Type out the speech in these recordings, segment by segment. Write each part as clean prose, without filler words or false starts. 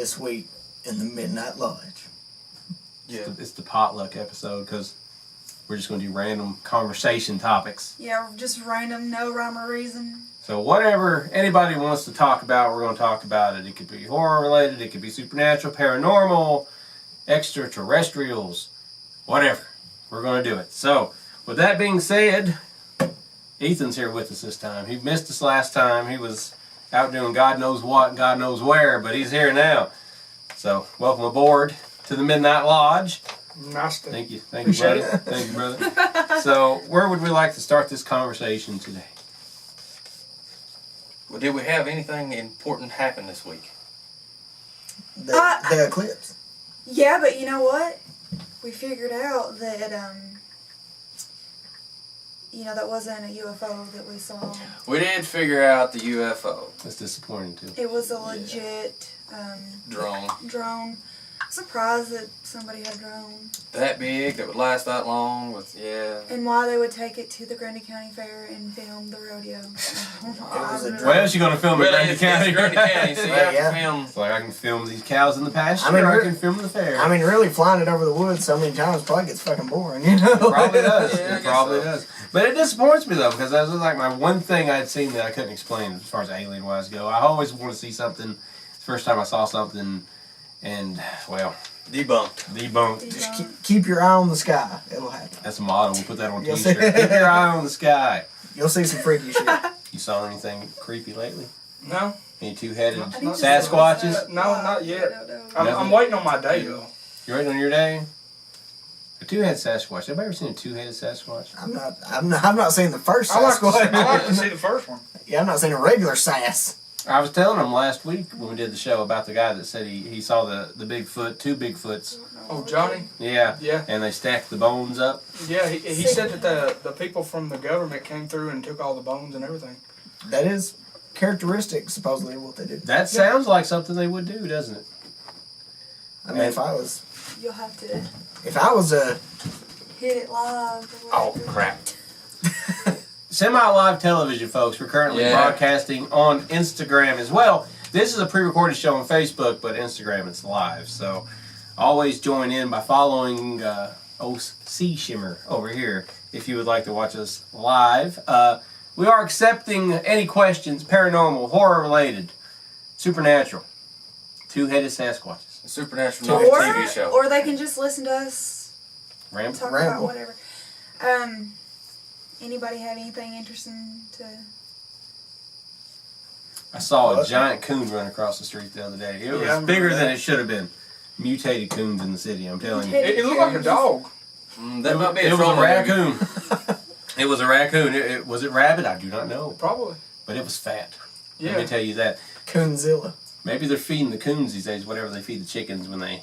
this week in the Midnight Lodge. Yeah. It's the potluck episode because we're just going to do random conversation topics. Yeah, just random, no rhyme or reason. So whatever anybody wants to talk about, we're going to talk about it. It could be horror related, it could be supernatural, paranormal, extraterrestrials, whatever. We're going to do it. So with that being said, Ethan's here with us this time. He missed us last time. He was out doing God knows what, God knows where, but he's here now. So welcome aboard to the Midnight Lodge. Nice to Thank you, brother. Thank you, brother. So where would we like to start this conversation today? Well, did we have anything important happen this week? The eclipse. Yeah, but you know what? We figured out that, that wasn't a UFO that we saw. We did figure out the UFO. That's disappointing too. It was a legit Drone. drone. Surprised that somebody had a drone. That big, that would last that long with, And why they would take it to the Grundy County Fair and film the rodeo. Where else you going to film it? Grundy County. It's Grundy County, so you have Yeah. to film. It's like I can film these cows in the pasture, I mean, or I can film the fair. I mean, really flying it over the woods so many times probably gets fucking boring, you know? It probably does. Yeah, I It guess probably so. does. But it disappoints me though, because that was like my one thing I had seen that I couldn't explain as far as alien wise go. I always want to see something. The first time I saw something, and well, debunked. Just keep your eye on the sky. It'll happen. That's a motto. We'll put that on a You'll t-shirt. see. Keep your eye on the sky. You'll see some freaky shit. You saw anything creepy lately? No, Any two-headed I think Sasquatches? no, not yet. I don't know. I'm waiting on my day though. You waiting on your day? A two-headed Sasquatch. Anybody ever seen a two-headed Sasquatch? I'm not saying the first I like Sasquatch. to see the first one. Yeah, I'm not saying a regular sass. I was telling him last week when we did the show about the guy that said he saw the Bigfoot, two Bigfoots. Oh, Johnny. Yeah. Yeah. And they stacked the bones up. Yeah, he said that the people from the government came through and took all the bones and everything. That is characteristic, supposedly, of what they do. That sounds like something they would do, doesn't it? I mean, if I was a Hit it live. Or Oh, whatever. crap. Semi-live television, folks. We're currently broadcasting on Instagram as well. This is a pre-recorded show on Facebook, but Instagram it's live. So always join in by following OC Shimmer over here if you would like to watch us live. We are accepting any questions, paranormal, horror-related, supernatural, two-headed Sasquatches. Supernatural Or, TV show. or they can just listen to us Ramble. talk Ramble. about whatever. Anybody have anything interesting to... I saw a giant coon run across the street the other day. It was Yeah, I remember bigger than that. it should have been. Mutated coons in the city, I'm telling you. Mutated- It looked like a dog. That might be It was a trauma movie. raccoon. It was a raccoon. Was it rabbit? I do not know. Probably. But it was fat. Yeah. Let me tell you that. Coonzilla. Maybe they're feeding the coons these days whatever they feed the chickens when they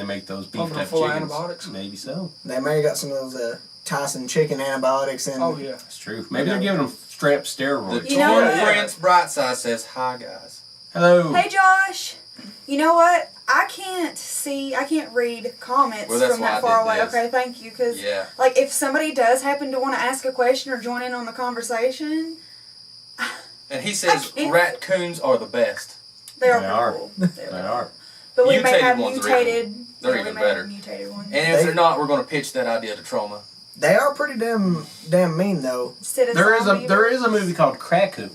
make those beef Pumping them type full of chickens. antibiotics. Maybe so. They may have got some of those Tyson chicken antibiotics and Oh yeah. That's true. Maybe they're giving them straight up steroids. The You know Torn what? Prince Brightside says, "Hi guys." Hello. Hey, Josh. You know what? I can't read comments Well, that's from why that I far did away. this. Okay, thank you. Because, Yeah. like, if somebody does happen to want to ask a question or join in on the conversation, And he says It- raccoons are the best. they are They are. cool. They are. But we may Mutated have ones are mutated. they're we even may have better. Mutated ones. And if they're not, we're going to pitch that idea to Trauma. they are pretty damn mean though. Instead of There is zombie- a movie called Crackoon.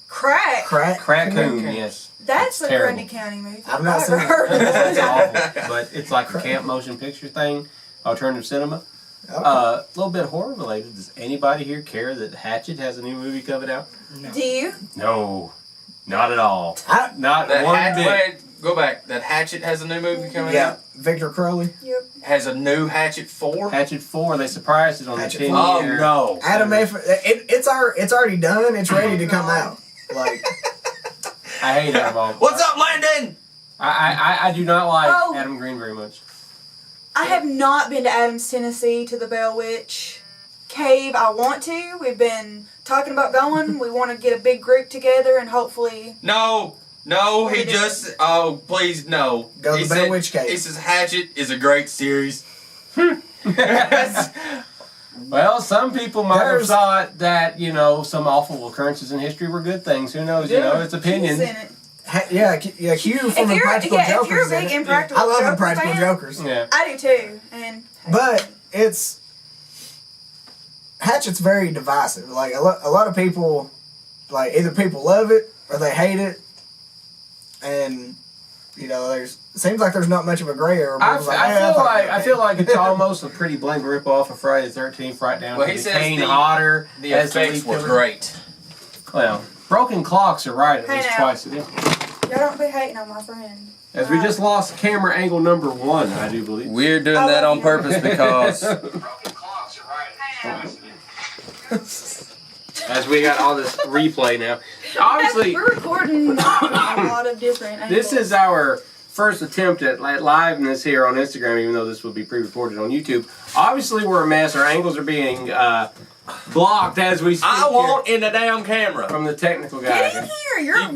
Crack. Crackoon, yes. That's a terrible. Grundy County movie. I've not never seen it. heard of It's it. awful. But it's like a camp motion picture thing, alternative cinema. Okay. A little bit horror related. Does anybody here care that Hatchet has a new movie coming out? No. Do you? No, not at all. I- Not That one bit. wait, go back. That Hatchet has a new movie coming yeah, out. Victor Crowley. Yep. Has a new Hatchet 4. Hatchet 4, they surprised it on Hatchet the 10 4. year. Oh, no. Adam A. It's already done. It's ready to come out. Like I hate Adam all. What's up, Landon? I do not like Oh. Adam Green very much. I have not been to Adams, Tennessee to the Bell Witch Cave. I want to. We've been talking about going. We want to get a big group together and hopefully. No, he just. Oh, please, no. Go to He the Bell said- Witch Cave. He says Hatchet is a great series. Well, some people might have There's- thought that, some awful occurrences in history were good things. Who knows? Yeah. It's opinion. She's in it. Q from Impractical Jokers. If you're a big Impractical I love Joker Impractical fan, Jokers. Yeah. I do too. And But Hatchet's very divisive. Like a lot of people, like either people love it or they hate it, and it seems like there's not much of a gray area. I feel like it's almost a pretty blank rip off of Friday the 13th, right down Well, to he the says Kane the- Hodder. The as the effects lead were killer. great. Well, broken clocks are right at Hey least now. twice a day. y'all don't be hating on my friend. As we just lost camera angle number 1, I do believe. We're doing that on purpose because As we got all this replay now. Obviously, We're recording a lot of different angles. this is our first attempt at liveness here on Instagram, even though this will be pre-recorded on YouTube. Obviously, we're a mess. Our angles are being blocked as we speak. I want in the damn camera. From the technical guy. Get in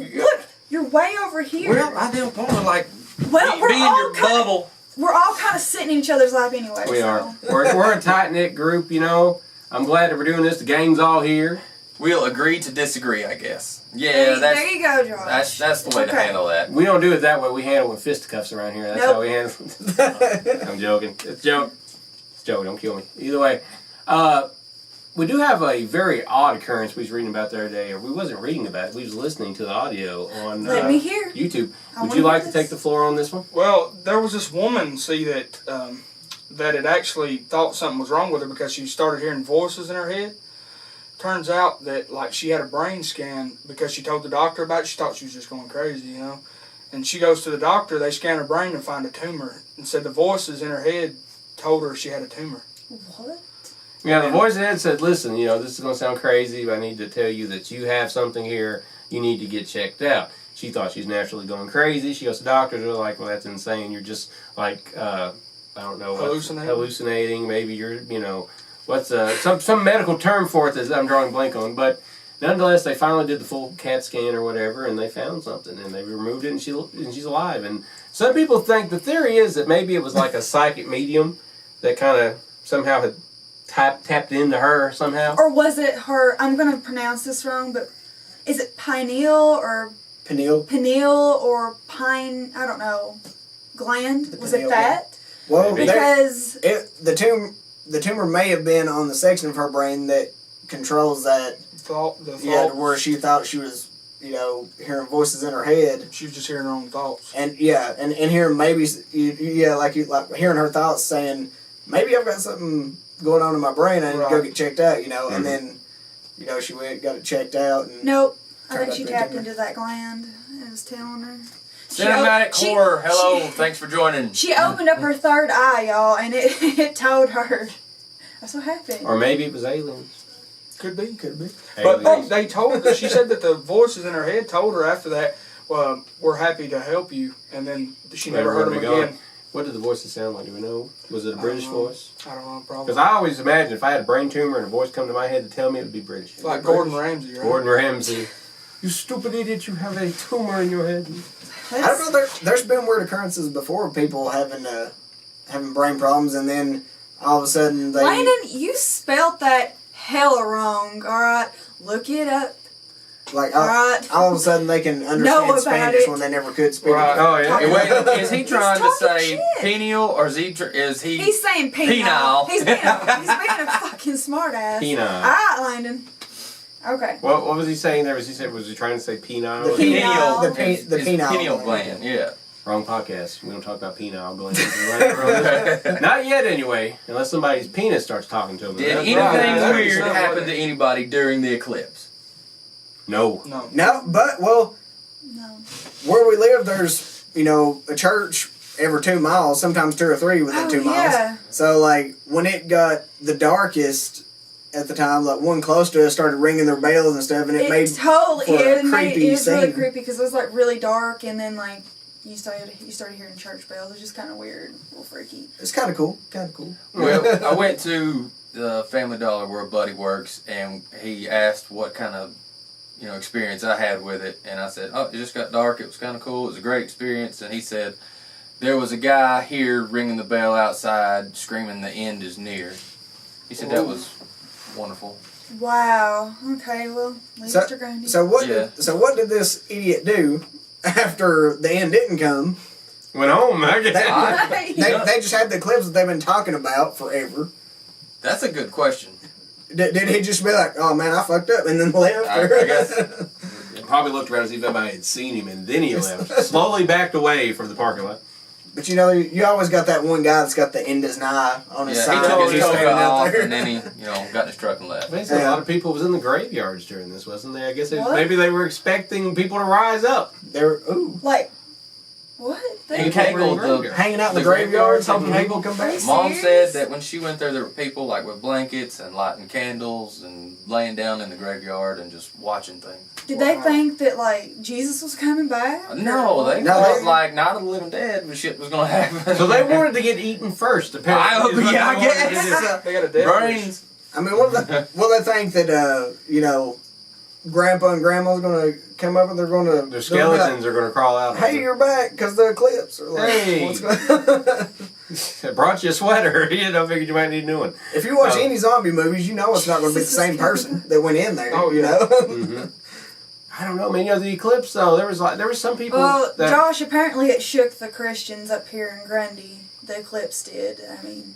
here. You're way over here. Well, I didn't want to Well, be in your bubble. We're all kind of sitting in each other's lap anyway. We are. We're a tight-knit group, I'm glad that we're doing this. The gang's all here. We'll agree to disagree, I guess. Yeah, There you go, Josh. that's the way to handle that. We don't do it that way. We handle it with fisticuffs around here. That's how we handle it. I'm joking. It's a joke. It's a joke. Don't kill me. Either way, we do have a very odd occurrence we was reading about the other day, or we wasn't reading about it. We was listening to the audio on Let me hear. YouTube. I Would wanna you like hear to take this. the floor on this one? Well, there was this woman, that had actually thought something was wrong with her because she started hearing voices in her head. Turns out that she had a brain scan because she told the doctor about it. She thought she was just going crazy, And she goes to the doctor, they scan her brain and find a tumor. And said the voices in her head told her she had a tumor. What? Yeah, the voice in the head said, listen, this is going to sound crazy, but I need to tell you that you have something here. You need to get checked out. She thought she's naturally going crazy. She goes to doctors. They're like, well, that's insane. You're just I don't know. Hallucinating. Maybe you're, what's some medical term for it that I'm drawing blank on. But nonetheless, they finally did the full CAT scan or whatever, and they found something, and they removed it, and she's alive. And some people think the theory is that maybe it was like a psychic medium that kind of somehow had tapped into her somehow. Or was it her? I'm going to pronounce this wrong, but is it pineal or pineal or pine? I don't know. Gland? Was it that? Well, Because the tumor may have been on the section of her brain that controls that. Yeah, where she thought she was, hearing voices in her head. She was just hearing her own thoughts. And hearing maybe, like hearing her thoughts saying, maybe I've got something going on in my brain. I need to go get checked out, Mm-hmm. And then, she went got it checked out. And nope. I think she tapped into that gland. It was telling her. Cinematic horror. Hello, thanks for joining. She opened up her third eye, y'all, and it told her. I'm so happy. Or maybe it was aliens. Could be. Aliens. But they told her, she said that the voices in her head told her after that, well, we're happy to help you. And then she never heard them again. What did the voices sound like? Do we know? Was it a British voice? I don't know, probably. Because I always imagine if I had a brain tumor and a voice come to my head to tell me, it would be British. Like Gordon Ramsay, right? Gordon Ramsay. You stupid idiot, you have a tumor in your head. I don't know. There's been weird occurrences before of people having brain problems, and then all of a sudden they. Landon, you spelled that hella wrong. All right, look it up. Like Right. all of a sudden they can Know understand about Spanish it. when they never could speak. Right. Oh, yeah. Hey, wait, is he trying to talking say shit. penial or is he? He's saying penile. Penile. He's being a fucking smartass. Penile. All right, Landon. Okay. What was he saying there? Was he trying to say penile? The Pineal. The penile gland. Yeah. Wrong podcast. We don't talk about penile glands. Not yet, anyway. Unless somebody's penis starts talking to them. Did That's anything right. That weird sounds happen like to it. anybody during the eclipse? No. No, but well, No. where we live, there's a church every 2 miles, sometimes 2 or 3 within 2 miles. Yeah. So when it got the darkest at the time, one close to us started ringing their bells and stuff, and it made totally for a it made creepy it was really scene. creepy because it was really dark, and then you started hearing church bells. It was just kind of weird, a little freaky. It's kind of cool. Well, I went to the Family Dollar where a buddy works, and he asked what kind of experience I had with it, and I said, "Oh, it just got dark. It was kind of cool. It was a great experience." And he said, "There was a guy here ringing the bell outside, screaming, 'The end is near.'" He said that was wonderful. Wow. Okay. Well, leave it to Grandy. So what did this idiot do? after the end didn't come. Went home. I guess. They just had the eclipse that they've been talking about forever. That's a good question. Did he just be like, oh man, I fucked up, and then left? I guess. He probably looked around to see if anybody had seen him, and then he left. Slowly backed away from the parking lot. But you know, you always got that one guy that's got the end his eye on his side. He took his He's coat standing out off, there. and then he, got in his truck and left. They said a lot of people was in the graveyards during this, wasn't there? I guess What? maybe they were expecting people to rise up. They're Like, what? And People were in Hagel, the the hanging out in the The graveyards, graveyards, hoping mhm. Hagel come back. Mom serious? said that when she went there were people like with blankets and lighting candles and laying down in the graveyard and just watching things. Did they think that, like, Jesus was coming back? No, they No, thought they- like Night of the Living Dead when shit was gonna happen. So they wanted to get eaten first, apparently. I is what they wanted to guess. do. They got a dead Brains. I mean, will they think that Grandpa and Grandma's gonna come up and they're gonna Their skeletons are going to crawl out. Hey, you're back because the eclipse. Or like, Hey. what's going I brought you a sweater. I figured you might need a new one. If you watch any zombie movies, you know it's not going to be the same person that went in there. Oh, you yeah. know. Mm-hmm. I don't know, man. The eclipse though. There was some people. Well, that, Josh, apparently it shook the Christians up here in Grundy. The eclipse did. I mean,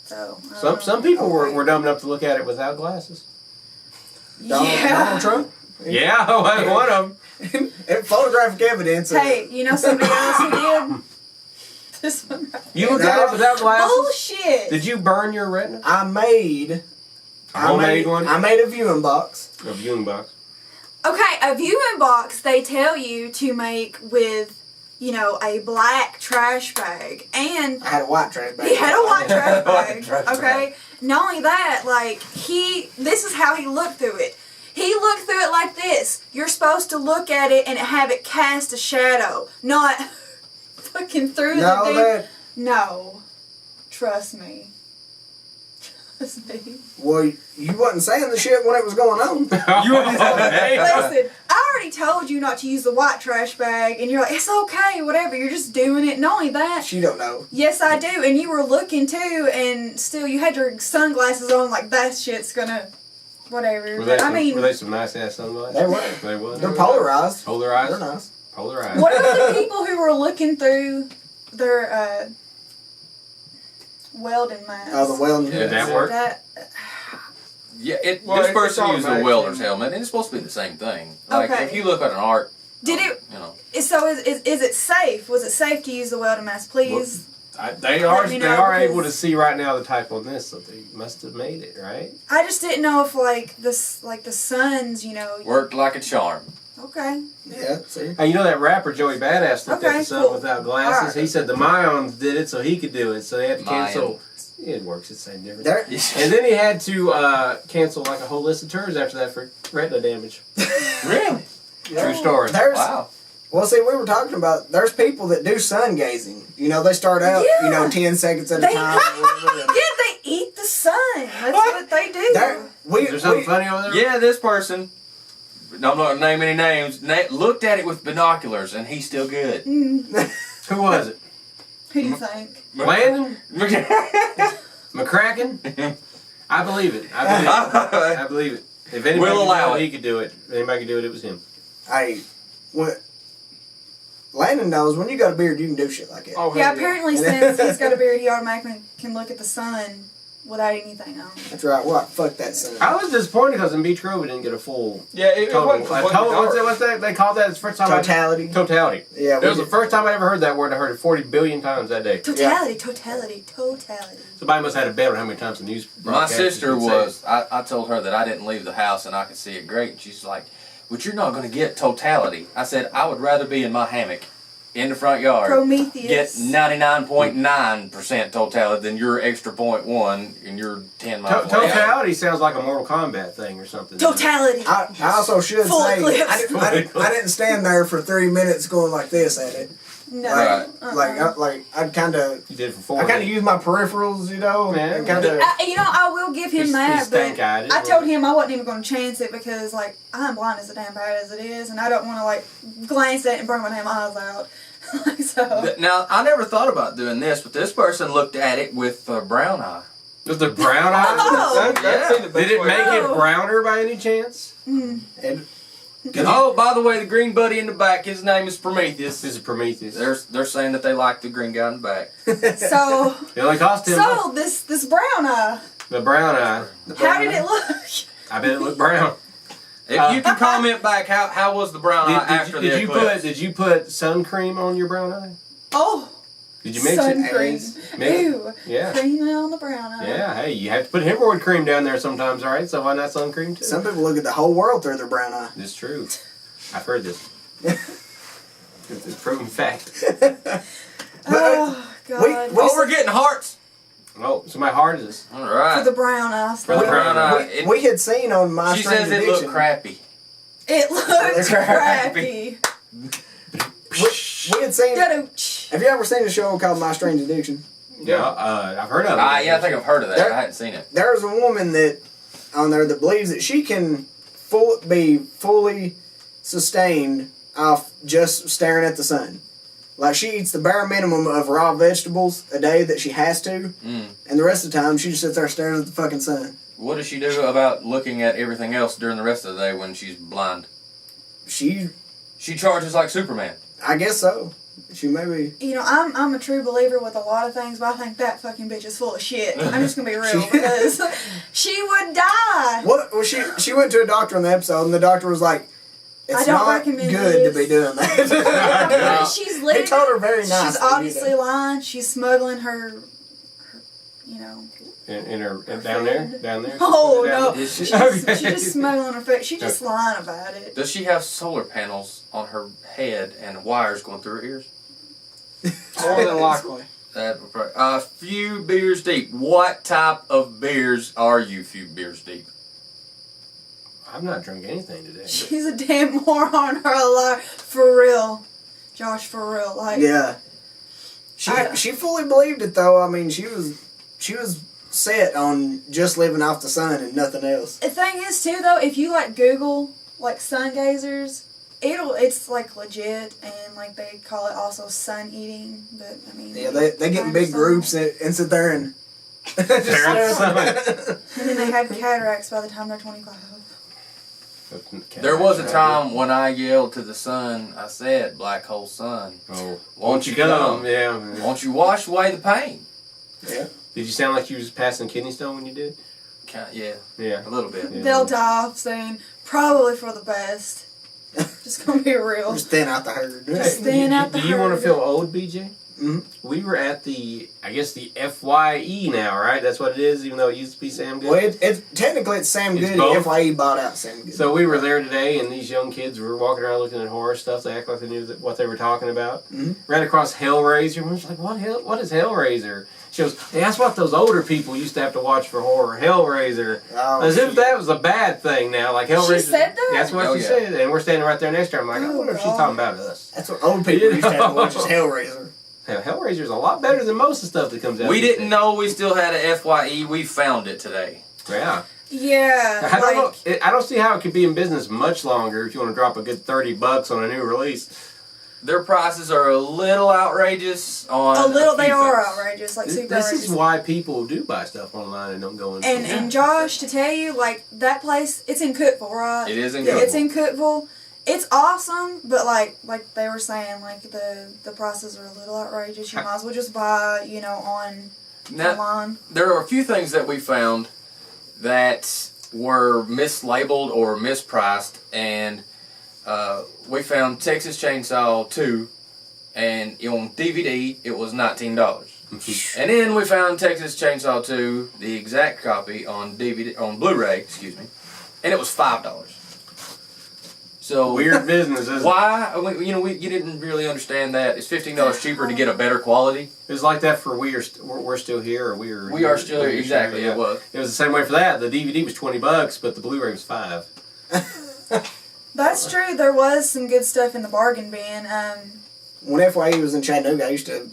so. I don't some know. people were dumb enough to look at it without glasses. Donald Yeah. Trump. Yeah, one of them. And photographic evidence. Hey, you know somebody else who did? This one. Right You looked at it without glasses. Bullshit. Did you burn your retina? I made one. I made a viewing box. A viewing box. Okay, a viewing box they tell you to make with, a black trash bag. And I had a white trash bag. he had a white trash White bag. trash Okay? Not only that, this is how he looked through it. He looked through it like this. You're supposed to look at it and have it cast a shadow, not fucking through No, the dude. that. No. Trust me. Trust me. Well, you wasn't saying the shit when it was going on. You okay? Listen, I already told you not to use the white trash bag, and you're like, it's okay, whatever, you're just doing it. Not only that, She don't know. yes, I do, and you were looking too, and still you had your sunglasses on, like that shit's gonna, whatever. Were But, were they some nice ass sunglasses? They were. They were. They're polarized. Polarized. They're nice. Polarized. what about the people who were looking through their welding masks? Oh, the welding. Yeah. Did that work? Yeah, Well, this it's person used a automatic. welder's helmet, and it's supposed to be the same thing. Like Okay. if you look at an art, Did it? you know, So is it safe? Was it safe to use the welding mask? Please. They Let are me they know, are because- able to see right now the type on this, so they must have made it right. I just didn't know if the suns, worked like a charm. Okay. Yeah, see? Hey, you know that rapper Joey Badass looked at Okay, the sun cool. without glasses. Alright. He said the Mayans did it, so he could do it. So they had to cancel. Mayan. Yeah, it works. It's the same difference. There, And then he had to cancel like a whole list of tours after that for retina damage. Really? True story. there's, Wow. well, see, we were talking about, there's people that do sun gazing. They start out, Yeah. 10 seconds at a They time. or whatever. Yeah, they eat the sun. That's what they do. There, Is there something funny over there? Yeah, this person, I'm not going to name any names, looked at it with binoculars, and he's still good. Who was it? Who do you think? Landon? McCracken? I believe it. I believe it. If anybody We'll could allow do it. he could do it. If anybody could do it, it was him. Hey, what Landon knows, when you got a beard, you can do shit like that. Oh, Yeah, hell apparently since he's got a beard, he automatically can look at the sun without anything on. That's right. What? Fuck that sun. I was disappointed because in Beach Grove we didn't get a full Yeah, it total. wasn't completely dark. What's that? They called that? It's the first time. Totality. Totality. Yeah, It was the first time I ever heard that word. I heard it 40 billion times that day. Totality. Somebody must have had a bet on how many times the news. My broadcasters sister would say it. was, I told her that I didn't leave the house and I could see it great. And she's like, but you're not going to get totality. I said, I would rather be in my hammock in the front yard. Get Prometheus. 99.9% totality than your extra 0.1 and your 10 miles away. Totality sounds like a Mortal Kombat thing or something. Totality. I also should Full say, eclipse. I didn't stand there for 3 minutes going like this at it. No. Right. I'd kind of, You did it for 4 I kind of use my peripherals, Yeah. and kind of. I will give him that, but stank-eyed. I told him I wasn't even going to chance it because, I'm blind as a damn bad as it is, and I don't want to, glance at it and burn my damn eyes out. So. Now, I never thought about doing this, but this person looked at it with a brown eye. Was the brown eyes? Oh. That'd be the best Did it way. make Oh. it browner by any chance? And Oh, by the way, the green buddy in the back, his name is Prometheus. This is Prometheus. They're saying that they like the green guy in the back. So, It only cost him this brown eye, the brown eye. how did it look? I bet it looked brown. If you can comment back, how was the brown eye after the eclipse? Did you put sun cream on your brown eye? Oh, Did you mix sun it? cream. Mix it? Ooh, Yeah. cream on the brown eye. Yeah, hey, you have to put hemorrhoid cream down there sometimes, all right? So why not sun cream too? Some people look at the whole world through their brown eye. It's true. I've heard this. It's a proven fact. Oh God. Oh, we're getting hearts. Oh, so my heart is. All right. For the brown eyes. For the brown eye. We had seen on My She Strange says it Addiction. looked crappy. It looked Crappy. crappy. We had seen. Da-dooch. Have you ever seen a show called My Strange Addiction? Yeah, I've heard of it. Yeah, I think I've heard of that. There- I hadn't seen it. There's a woman that on there that believes that she can be fully sustained off just staring at the sun. Like she eats the bare minimum of raw vegetables a day that she has to, and the rest of the time she just sits there staring at the fucking sun. What does she do about looking at everything else during the rest of the day when she's blind? She, charges like Superman. I guess so. She may be. You know, I'm a true believer with a lot of things, but I think that fucking bitch is full of shit. I'm just gonna be real because she would die. What? Well, she went to a doctor on the episode, and the doctor was like, I "It's don't not recommend good this." to be doing that." She's He literally. told her very nice. She's obviously lying. She's smuggling her you know. In her down there. Oh Down no, there? she's Okay. just smuggling her face. She's just lying about it. Does she have solar panels on her head and wires going through her ears? More than likely. That would probably, a few beers deep. What type of beers are you? Few beers deep. I've not drunk anything today. She's a damn moron or a liar. For real. Josh, for real. Like, Yeah. She fully believed it though. I mean, she was set on just living off the sun and nothing else. the thing is too though, if you like Google like sun gazers, it's like legit, and like they call it also sun eating. But I mean, Yeah, they get in big groups and sit there and just Stare at the sun. and then they have cataracts by the time they're 25. There was a time when I yelled to the sun. I said, "Black hole sun, Oh, won't you come? Yeah. Won't you wash away the pain?" Yeah. Did you sound like you was passing kidney stone when you did? Yeah, Yeah. a little bit. Yeah. They'll die off soon, probably for the best. Just gonna be real. Just thin out the herd. Just thin out the Do you want to herd. feel old, BJ? Mhm. We were at the FYE now, right? That's what it is, even though it used to be Sam Good. Well, technically it's Sam It's Good. both? FYE bought out Sam Good. So we were there today, and these young kids were walking around looking at horror stuff. They act like they knew what they were talking about. Mhm. Ran across Hellraiser. And we was like, what is Hellraiser? She goes, hey, that's what those older people used to have to watch for horror. Hellraiser. Oh, As if shit. that was a bad thing now. Like Hellraiser. said that? That's what Oh, she yeah. said. And we're standing right there next to her. I'm like, I Oh, wonder if she's God. talking about us. That's what old people used to have to watch is Hellraiser. Hell, Hellraiser's a lot better than most of the stuff that comes out. We these didn't days. know we still had a FYE. We found it today. Yeah. Yeah, I don't like, know. I don't see how it could be in business much longer if you want to drop a good $30 on a new release. Their prices are a little outrageous on a little. few They are things. outrageous, like This super is outrageous. why people do buy stuff online and don't go in. And Josh, to tell you, like that place, it's in Cookeville, right? It is in Yeah, it's Cookeville. in Cookeville. It's awesome, but like they were saying, like the prices are a little outrageous. You might as well just buy, you know, Now, online. there are a few things that we found that were mislabeled or mispriced, and we found Texas Chainsaw 2, and on DVD it was $19. And then we found Texas Chainsaw 2, the exact copy on Blu-ray, excuse me, and it was $5. So Weird business, isn't it? why? You didn't really understand that. It's $15 cheaper to get a better quality. It was like that for We're Still Here, or We're We Are Still Here, exactly. Yeah. It was. It was the same way for that. The DVD was $20, but the Blu-ray was $5. That's true. There was some good stuff in the bargain bin. When FYE was in Chattanooga, I used to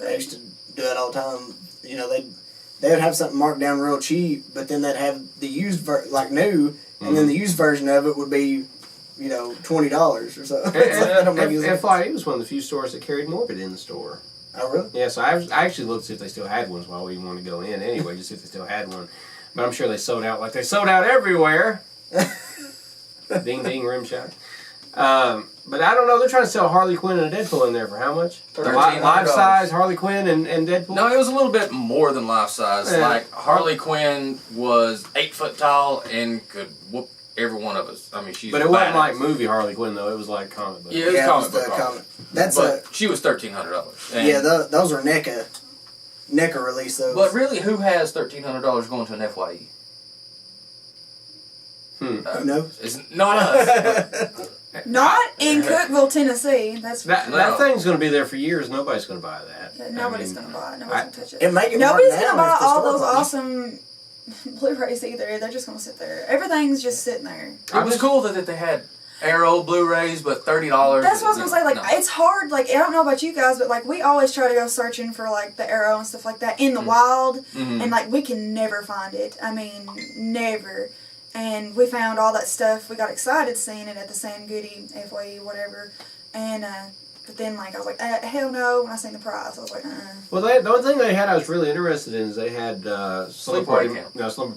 do it all the time. You know, they would have something marked down real cheap, but then they'd have the used like new, and then the used version of it would be, you know, $20 or so. That don't make any sense. FYE was one of the few stores that carried Morbid in the store. Oh, really? Yeah, so I actually looked to see if they still had ones while we wanted to go in anyway, just see if they still had one. But I'm sure they sold out like they sold out everywhere. Ding ding, rim shot. But I don't know. They're trying to sell Harley Quinn and a Deadpool in there for how much? $1,300. Life size Harley Quinn and Deadpool. No, it was a little bit more than life size. Yeah. Like Harley Quinn was 8 foot tall and could whoop every one of us. I mean, she's. But it wasn't badass. like movie Harley Quinn though. It was like comic book. Yeah, it was comic book. Harley. That's but she was $1,300. Yeah, those are NECA release those. But really, who has $1,300 going to an FYE? Who knows? It's not us. Not in Cookeville, Tennessee. That's That thing's going to be there for years. Nobody's going to buy that. nobody's gonna buy it. Nobody's gonna touch it. It may get Nobody's marked gonna down buy if the all store those closes. awesome Blu-rays either. They're just gonna sit there. Everything's just sitting there. It was cool that they had Arrow Blu-rays, but $30. That's what I was gonna say. Like, no. it's hard. Like, I don't know about you guys, but like, we always try to go searching for like the Arrow and stuff like that in the wild, and like we can never find it. I mean, never. And we found all that stuff. We got excited seeing it at the Sam Goody FYE, whatever. And but then like I was like, hell no. When I seen the price, I was like, Well, the only thing they had I was really interested in is they had Slumber Party. Camp. No, Slumber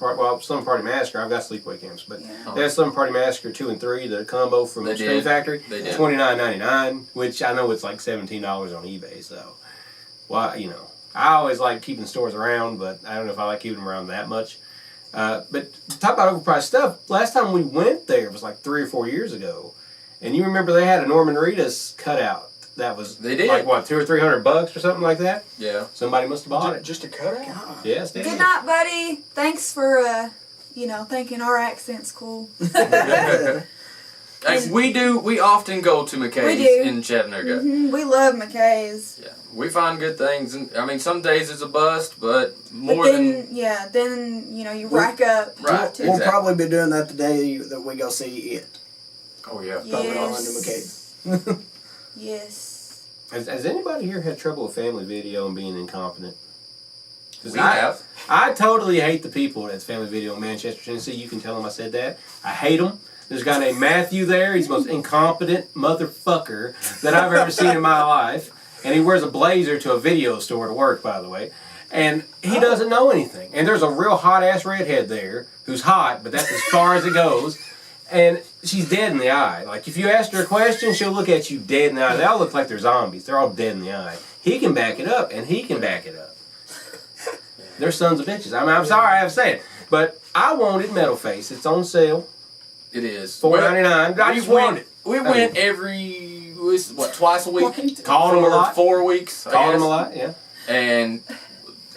Party Massacre. I've got Sleepaway Camps, but Yeah. they had Slumber Party Massacre 2 and 3, the combo from They Scream did. Factory. They did. $29.99, which I know it's like $17 on eBay. So, well, you know, I always like keeping stores around, but I don't know if I like keeping them around that much. But talk about overpriced stuff. Last time we went there was like 3 or 4 years ago, and you remember they had a Norman Reedus cutout that was They did. like what, $200 or $300 or something like that. Yeah. Somebody must have bought it. Just a cutout? Yes, they Good did. night, buddy. Thanks for thinking our accent's cool. Like, we often go to McKay's We do. in Chattanooga. We love McKay's. Yeah, we find good things, and I mean, some days it's a bust, but more But than then you rack up. Right. too. We'll Exactly. probably be doing that the day that we go see it. oh yeah, Probably all into Yes. McKay's. Yes. Has anybody here had trouble with family video and being incompetent? 'Cause we have. I totally hate the people at Family Video in Manchester, Tennessee. You can tell them I said that. I hate them. There's a guy named Matthew there. He's the most incompetent motherfucker that I've ever seen in my life. And he wears a blazer to a video store to work, by the way. And he doesn't know anything. And there's a real hot-ass redhead there who's hot, but that's as far as it goes. And she's dead in the eye. Like, if you ask her a question, she'll look at you dead in the eye. They all look like they're zombies. They're all dead in the eye. He can back it up, and he can back it up. They're sons of bitches. I mean, I'm sorry I have to say it. But I wanted Metal Face. It's on sale. It is $4.99. I just wanted it. We went twice a week? Called him a lot. 4 weeks. I Called him guess. a lot, yeah. And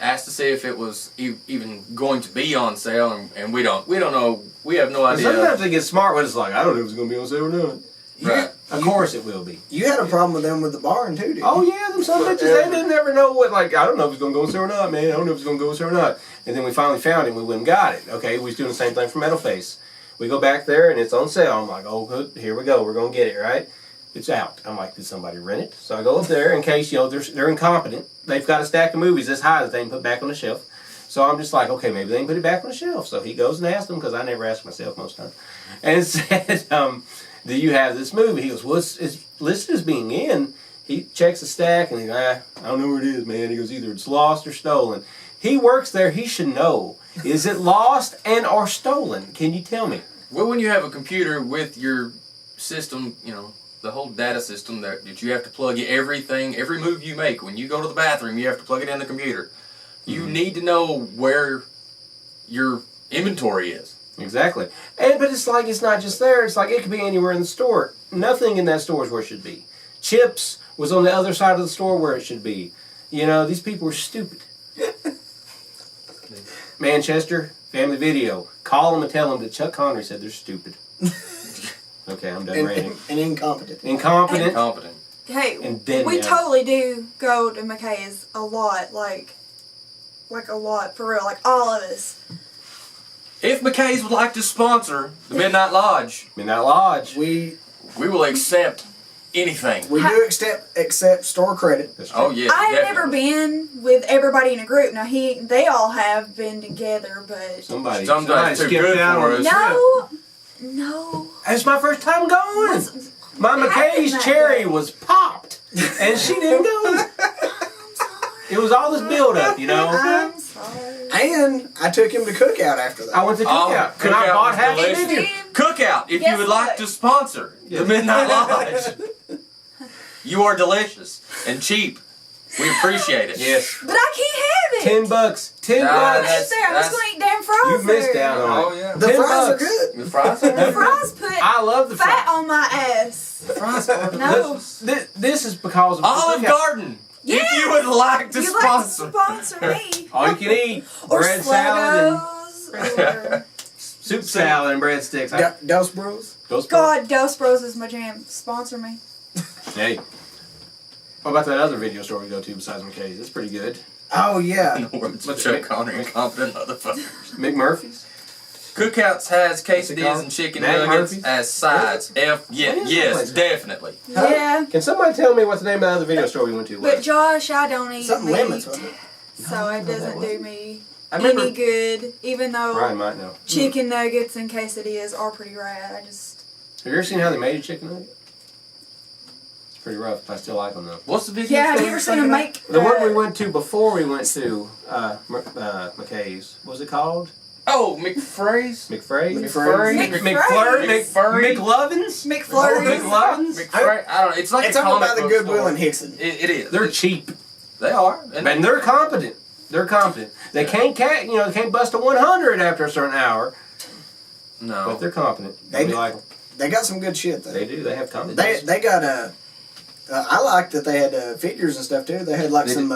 asked to see if it was even going to be on sale, and we don't know. We have no idea. Sometimes they get smart when it's like, I don't know if it's going to be on sale or not. Right. Of course it will be. You had a problem with them with the barn too, didn't you? Oh yeah, them some bitches, they didn't ever know what, like, I don't know if it's going to go on sale or not, man. I don't know if it's going to go on sale or not. And then we finally found it and we went and got it. Okay, we was doing the same thing for Metal Face. We go back there and it's on sale. I'm like, oh, good, here we go. We're going to get it, right? It's out. I'm like, did somebody rent it? So I go up there in case, they're incompetent. They've got a stack of movies this high that they can put back on the shelf. So I'm just like, okay, maybe they can put it back on the shelf. So he goes and asks them, because I never ask myself most times, and said, do you have this movie? He goes, well, it's listed as being in. He checks the stack and he's like, I don't know where it is, man. He goes, either it's lost or stolen. He works there. He should know. Is it lost and or stolen? Can you tell me? Well, when you have a computer with your system, the whole data system that you have to plug in everything, every move you make. When you go to the bathroom, you have to plug it in the computer. You need to know where your inventory is. Exactly. But it's like, it's not just there. It's like it could be anywhere in the store. Nothing in that store is where it should be. Chips was on the other side of the store where it should be. These people are stupid. Manchester, Family Video. Call them and tell them that Chuck Connery said they're stupid. Okay, I'm done ranting. And incompetent. Incompetent. Incompetent. Hey, And dead we now. totally do go to McKay's a lot, like a lot, for real, like all of us. If McKay's would like to sponsor the Midnight Lodge, Midnight Lodge. We will accept anything. do accept store credit. That's true. Oh yeah, I have never definitely. been with everybody in a group. Now they all have been together, but Somebody Sometimes too skipped good out for on us. the trip. no. It's my first time going. What's- My what happened McKay's that cherry day? was popped, and she didn't go. I'm sorry. It was all this build up, I'm sorry. Sorry. And I took him to Cookout after that. I went to Cookout. Cookout I bought was half the delicious. menu. Cookout, if Guess you would what? like to sponsor the Midnight Lodge. You are delicious and cheap. We appreciate it. Yes. But I can't have it. $10. $10. Nah, I'm that's- there. I'm just that's- gonna eat damn fries. You missed there. out on Oh it. yeah. The 10 fries are bucks. good. The fries are The good. fries put I love the fat fries. on my ass. The fries are No. delicious. This is because of Olive Cookout. Garden. Yes. If you would like to You'd like to sponsor. sponsor me. All you can eat. Or bread salad Sluggos. Or and soup salad and breadsticks. Dos Bros. Those God, Dos Bros is my jam. Sponsor me. Hey. What about that other video store we go to besides McKay's? It's pretty good. Oh yeah. In the words of What's Chuck it? Connery, incompetent motherfuckers. McMurphy's? Cookouts has it quesadillas called? and chicken Mac nuggets Murphy's? as sides. What is that Yes, place? definitely. Huh? Yeah. Can somebody tell me what the name of the other video store we went to was? But Josh, I don't eat Something meat, lemons, wasn't it? so it doesn't do me I remember any good. Even though Ryan might know. chicken nuggets and quesadillas are pretty rad. I just Have you ever seen how they made a chicken nugget? It's pretty rough, but I still like them though. What's the video? yeah. Have store you ever you're seen them thinking of? make The one we went to before we went to McKay's, what was it called? Oh, McFray's? McFray's? McFray's. McFlurry? McLovins? McFlurries? McLovins? McFray? I don't know. It's like It's a owned by comic the book Goodwill store. in Hickson. It is. They're cheap. They are. And they're competent. They're competent. They can't they can't bust a 100 after a certain hour, No. but they're competent. They We do. like them. They got some good shit though. They do. They have competence. They got I liked that they had figures and stuff too. They had like They some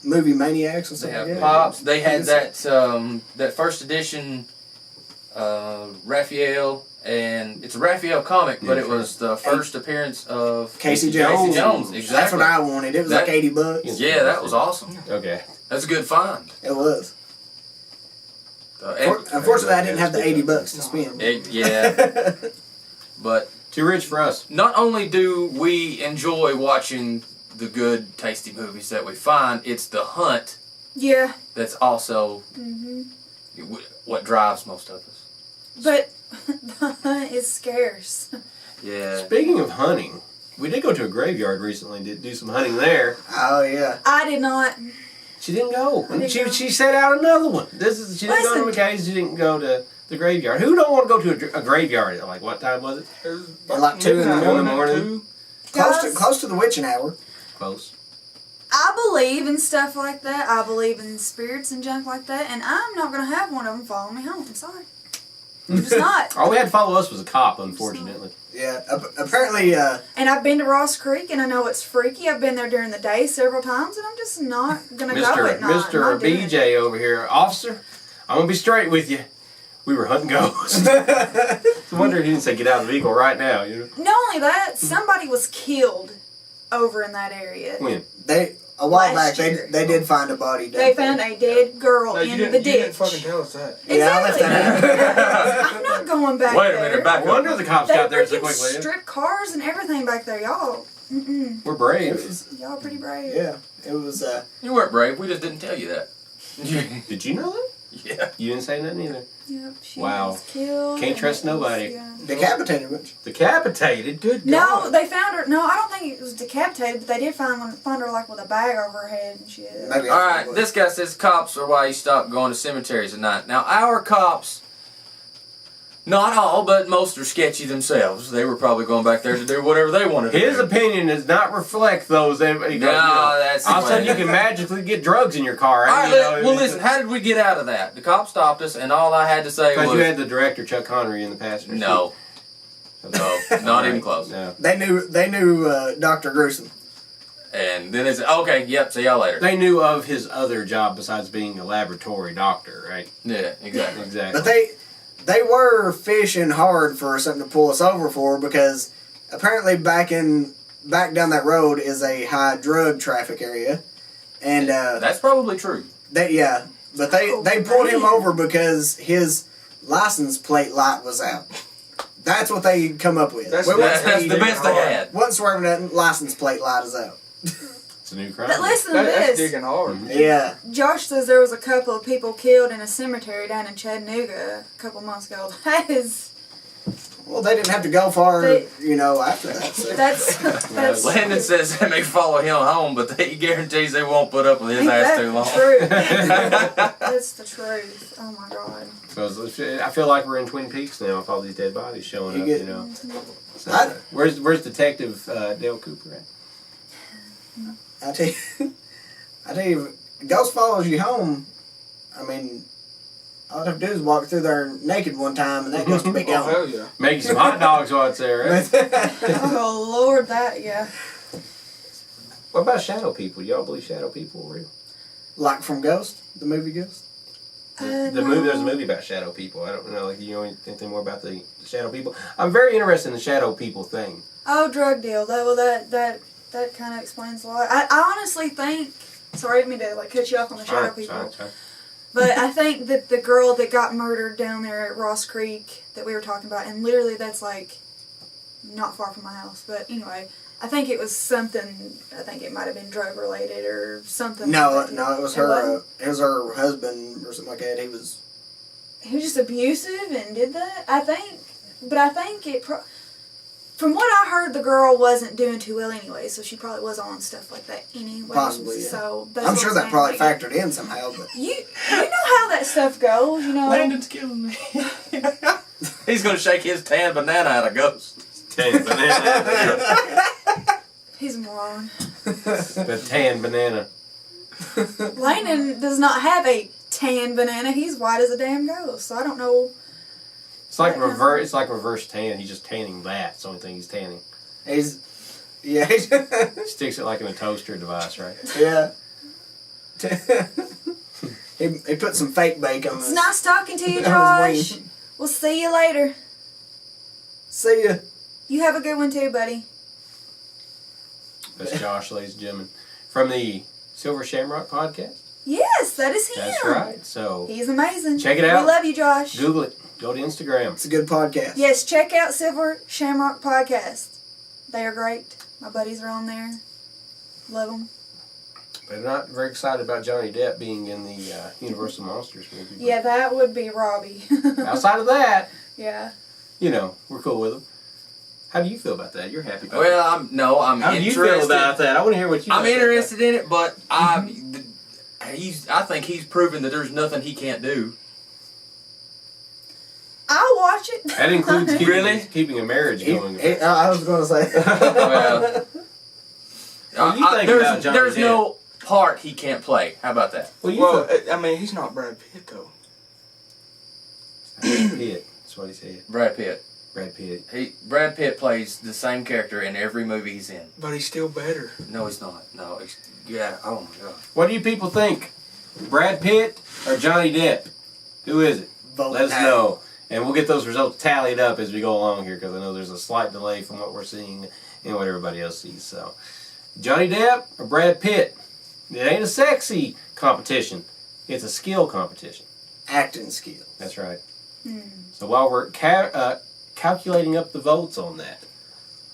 movie maniacs and They stuff have like that. Pops. They had that first edition Raphael, and it's a Raphael comic, but Yeah, it was the first appearance of Casey Jones. Casey Jones, That's exactly. what I wanted. It was That- like $80. Yeah, that was awesome. Okay. That's a good find. It was. And- Unfortunately, I didn't have the $80 to spend. yeah, but Too rich for us. not only do we enjoy watching the good, tasty movies that we find, it's the hunt Yeah. that's also hmm what drives most of us. But the hunt is scarce. Yeah. Speaking of hunting, we did go to a graveyard recently to do some hunting there. Oh yeah. I did not. She didn't go. I didn't go. She set out another one. She didn't go to Listen. McKay's. She didn't go to the graveyard. Who don't want to go to a graveyard? Like what time was it? It was At like 2 in the midnight, morning. 2. Guys, Close to the witching hour. Close. I believe in stuff like that. I believe in spirits and junk like that, and I'm not gonna have one of them follow me home. I'm sorry. I'm just not. All we had to follow us was a cop, unfortunately. Yeah. Apparently, And I've been to Ross Creek, and I know it's freaky. I've been there during the day several times, and I'm just not gonna go at night. Mr. Not doing it. BJ over here, officer, I'm gonna be straight with you. We were hunting ghosts. It's a wonder he didn't say get out of the vehicle right now. You know? Not only that, somebody was killed over in that area. When? a while back Last year. they did find a body. They found a dead girl No, you in didn't, the you didn't ditch. fucking tell us that. Yeah, I left Exactly. that I'm not going back Wait a there. minute, back No wonder up. the cops They got there so freaking quickly. strip cars and everything back there, y'all. Mm-mm. We're It brave. was, Y'all pretty brave. yeah, it was. You weren't brave. We just didn't tell you that. Did you know that? Yeah. You didn't say nothing either. Yep, she Wow. was killed. Can't and trust it was- nobody. yeah. Decapitated much. Decapitated. Good No, God. they found her. No, I don't think it was decapitated, but they did find her like with a bag over her head and shit. Maybe. All right. This guy says cops are why you stop going to cemeteries at night. Now our cops, not all, but most are sketchy themselves. They were probably going back there to do whatever they wanted to His do. opinion does not reflect those. No, that's all of a sudden you funny. can magically get drugs in your car. All right, you know, well, listen. How did we get out of that? The cop stopped us, and all I had to say Because was, you had the director Chuck Connery in the passenger seat. "No, no, not even close." No. They knew Dr. Gruesome. And then it's okay. Yep. See y'all later. They knew of his other job besides being a laboratory doctor, right? Yeah, exactly. Exactly. But they were fishing hard for something to pull us over for because apparently back down that road is a high drug traffic area, and That's probably true. they pulled him over because his license plate light was out. That's what they come up with. That's- That's the best they had. Wasn't swerving nothing. License plate light is out. It's a new crime. But listen to That's this. digging hard. Yeah. Josh says there was a couple of people killed in a cemetery down in Chattanooga a couple months ago. That is Well, they didn't have to go far, They- after that. So. That's Landon says they may follow him home, but he guarantees they won't put up with his Ain't ass that too long. True. That's the truth. Oh my God. So I feel like we're in Twin Peaks now with all these dead bodies showing You up. get- You know. So, I- where's Detective Dale Cooper at? I tell you, if Ghost follows you home, I mean, all you have to do is walk through there naked one time, and that ghost will be Oh, gone. hell yeah. Make you some hot dogs while it's there, right? Oh Lord, yeah. What about shadow people? Y'all believe shadow people are real? Like from Ghost, the movie Ghost. The movie, there's a movie about shadow people. I don't know, like, you know anything more about the shadow people? I'm very interested in the shadow people thing. Oh, drug deal. That kind of explains a lot. I honestly think. Sorry, I didn't mean to cut you off on the shadow people. Fine. But I think that the girl that got murdered down there at Ross Creek that we were talking about, and literally that's like not far from my house. But anyway, I think it was something. I think it might have been drug related or something. No, like that. no, it was wasn't? her. It was her husband or something like that. He was. He was just abusive and did that. I think it. From what I heard, the girl wasn't doing too well anyway, so she probably was on stuff like that anyway. Possibly, yeah. So that's I'm what sure that saying. probably Like, factored in somehow, but You know how that stuff goes, Landon's killing me. He's gonna shake his tan banana at a ghost. Tan banana. He's a moron. The tan banana. Landon does not have a tan banana. He's white as a damn ghost. So I don't know. It's like reverse. It's like reverse tan. He's just tanning that. It's the only thing he's tanning. he's. Yeah, Sticks it like in a toaster device, right? yeah. he put some fake bacon on It's his, nice talking to you, on his Josh. wing. We'll see you later. See ya. You have a good one too, buddy. That's Josh, ladies and gentlemen, from the Silver Shamrock podcast. Yes, that is him. That's right. So He's amazing. Check it out. We love you, Josh. Google it. Go to Instagram. It's a good podcast. Yes, check out Silver Shamrock Podcast. They are great. My buddies are on there. Love them. But I'm not very excited about Johnny Depp being in the Universal Monsters movie. Yeah, that would be Robbie. Outside of that, Yeah. we're cool with him. How do you feel about that? You're happy about Well, it. I'm How do you interested. feel about that? I want to hear what you I'm think about interested in it, but I think he's proven that there's nothing he can't do. I'll watch it. That includes keeping a marriage going. I was going to say. Well, What do you think about Johnny there's Depp? no part he can't play. How about that? Well, I mean, he's not Brad Pitt, though. Brad Pitt. That's what he said. Brad Pitt. Brad Pitt. Brad Pitt plays the same character in every movie he's in. But he's still better. No, he's not. No, yeah. Oh my god. What do you people think? Brad Pitt or Johnny Depp? Who is it? Vote Let us now. know. And we'll get those results tallied up as we go along here, because I know there's a slight delay from what we're seeing and what everybody else sees. So, Johnny Depp or Brad Pitt? It ain't a sexy competition. It's a skill competition. Acting skills. That's right. Hmm. So while we're calculating up the votes on that,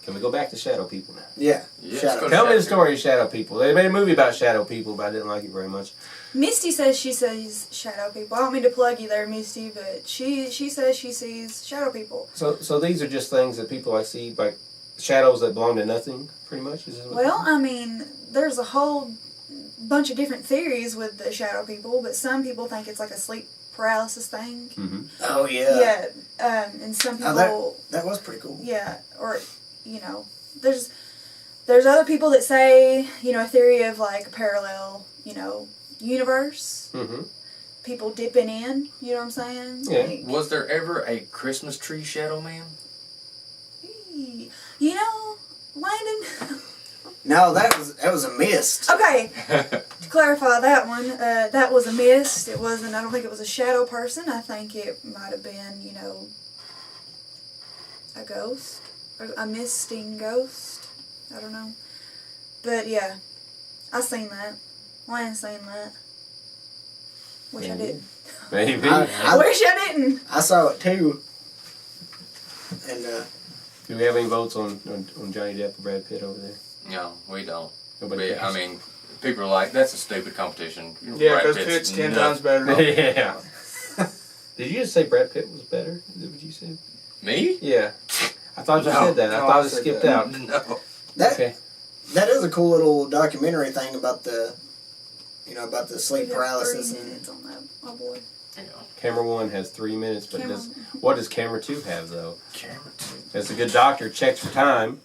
can we go back to Shadow People now? Yeah. Yeah, Shadow. let's go. Tell me the story of Shadow People. They made a movie about Shadow People, but I didn't like it very much. Misty says she sees shadow people. I don't mean to plug you there, Misty, but she says she sees shadow people. So these are just things that people see, like shadows that belong to nothing, pretty much? Is this what Well, I mean, there's a whole bunch of different theories with the shadow people, but some people think it's like a sleep paralysis thing. Mm-hmm. Oh, yeah. Yeah, and some people... Oh, that was pretty cool. Yeah, or, there's other people that say, a theory of like a parallel, universe. Mm-hmm. People dipping in, you know what I'm saying? Yeah. Like, Was there ever a Christmas tree shadow man? Landon. No, that was a mist. Okay, to clarify that one, that was a mist. It wasn't. I don't think it was a shadow person. I think it might have been, a ghost, or a misting ghost. I don't know, but yeah, I seen that. Landon seen that. Wish I did. Maybe. I wish I didn't. I saw it too. And Do we have any votes on Johnny Depp or Brad Pitt over there? No, we don't. Nobody I cares. mean, people are like, that's a stupid competition. Yeah, Brad because Pitt's Pitt's 10 nuts. times better. Yeah. Did you just say Brad Pitt was better? Is that what you said? Me? Yeah. I thought you No. said that. I No, thought I it said skipped that. out. No. That Okay. that is a cool little documentary thing about the, about the We sleep have paralysis 3 and minutes on that. Oh boy. Camera 1 has 3 minutes, but Camera- what does camera 2 have though? Camera 2 As a good doctor checks for time.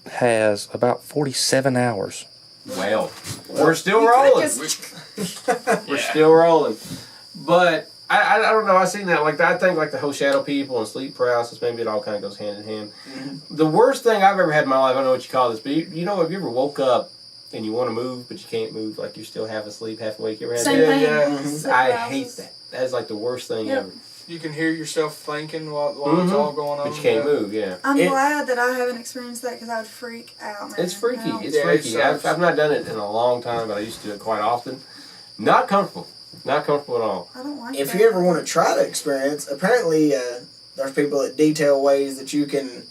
has about 47 hours. Well, we're still You could've rolling. just- We're still rolling. But I don't know. I seen that I think like the whole shadow people and sleep paralysis. Maybe it all kind of goes hand in hand. Mm-hmm. The worst thing I've ever had in my life. I don't know what you call this, but you know, have you ever woke up and you want to move but you can't move, like you're still half asleep, half awake? You ever had Same that? thing. Yeah. Sleep I paralysis. hate that. That is like the worst thing Yep. ever. You can hear yourself thinking while Mhm. it's all going on. But you can't move. Yeah. I'm It- glad that I haven't experienced that because I would freak out, man. It's freaky. Ow. It's Yeah, it freaky. sucks. I've not done it in a long time, but I used to do it quite often. Not comfortable. Not comfortable at all. I don't like if that. you ever want to try to experience, apparently there's people that detail ways that you can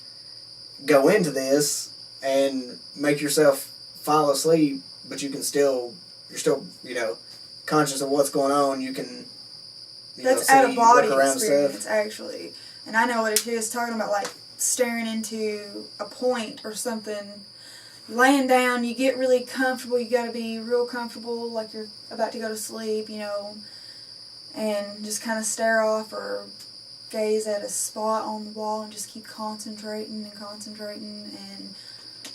go into this and make yourself fall asleep, but you're still conscious of what's going on. You can That's see, out of body look around experience, stuff. actually. And I know what it is, talking about like staring into a point or something. Laying down, you get really comfortable. You got to be real comfortable, like you're about to go to sleep, and just kind of stare off or gaze at a spot on the wall and just keep concentrating. And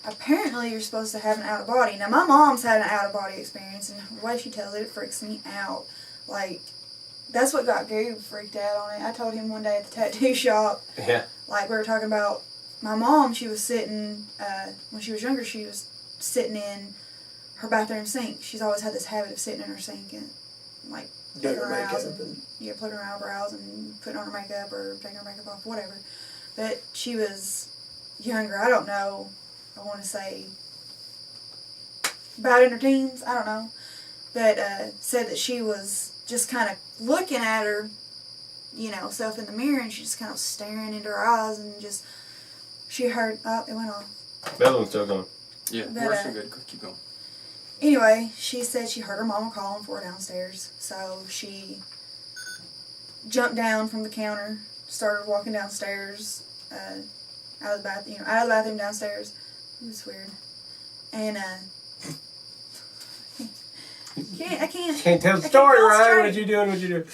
apparently you're supposed to have an out of body. Now my mom's had an out of body experience, and the way she tells it, it freaks me out. Like, that's what got Goob freaked out on it. I told him one day at the tattoo shop, Yeah. like we were talking about my mom, she was sitting, when she was younger, she was sitting in her bathroom sink. She's always had this habit of sitting in her sink and, like, Doing plugging her her eyes makeup and, plugging her eyebrows and putting on her makeup or taking her makeup off, whatever. But she was younger, I don't know, I want to say about in her teens, I don't know. But said that she was just kind of looking at her, self in the mirror, and she just kind of staring into her eyes, and just, she heard, oh, it went off. The other one's still going. Yeah, But, we're still good. Keep going. Anyway, she said she heard her mama calling for her downstairs, so she jumped down from the counter, started walking downstairs, out of the bathroom downstairs. It was weird. And, I can't Can't tell the I story, can't Ryan. concentrate. What you doing? What you doing?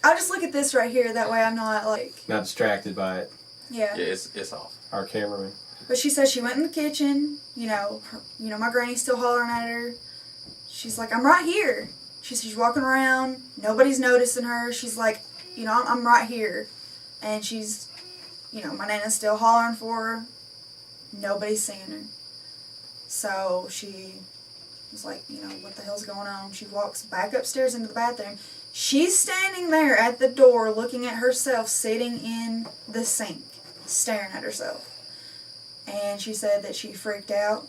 I'll just look at this right here, that way I'm not, like, Not distracted by it. yeah. Yeah, it's off. Our cameraman. But she said she went in the kitchen, my granny's still hollering at her. She's like, I'm right here. She's walking around, nobody's noticing her. She's like, I'm right here. And she's, my nana's still hollering for her. Nobody's seeing her. So she was like, what the hell's going on? She walks back upstairs into the bathroom. She's standing there at the door looking at herself sitting in the sink, staring at herself. And she said that she freaked out,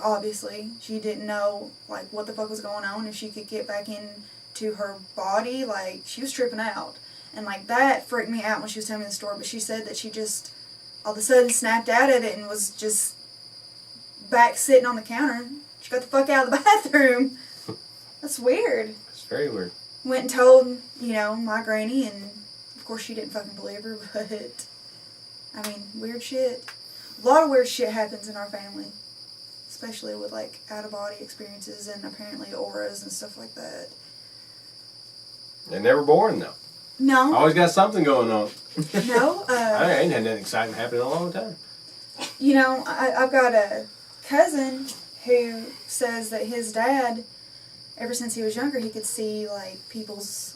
obviously. She didn't know, like, what the fuck was going on, if she could get back into her body. Like, she was tripping out. And, like, that freaked me out when she was telling me the story. But she said that she just all of a sudden snapped out of it and was just back sitting on the counter. She got the fuck out of the bathroom. That's weird. It's very weird. Went and told, my granny, and of course she didn't fucking believe her, but, I mean, weird shit. A lot of weird shit happens in our family, especially with, like, out-of-body experiences and apparently auras and stuff like that. They're never boring, though. No, Always got something going on. no, I ain't had nothing exciting happen in a long time. I've got a cousin who says that his dad, ever since he was younger, he could see, like, people's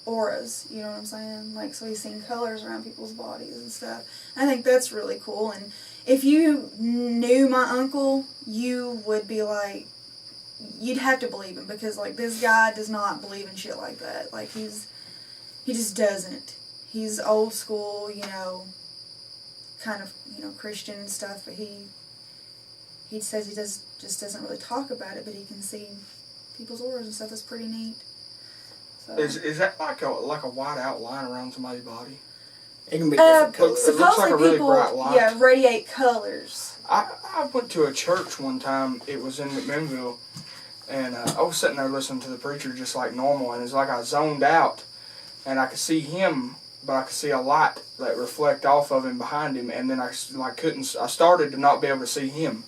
auras, you know what I'm saying? Like, so he's seen colors around people's bodies and stuff. And I think that's really cool. And if you knew my uncle, you would be like, you'd have to believe him, because, like, this guy does not believe in shit like that. Like, he just doesn't. He's old school, kind of, Christian and stuff, but he says he just doesn't really talk about it, but he can see people's auras and stuff. That's pretty neat. So. Is that like a white outline around somebody's body? It can be different It colors. looks like a Supposedly really people, bright light. radiate colors. I went to a church one time. It was in McMinnville, and I was sitting there listening to the preacher just like normal, and it's like I zoned out, and I could see him but I could see a light that reflect off of him behind him, and then I started to not be able to see him.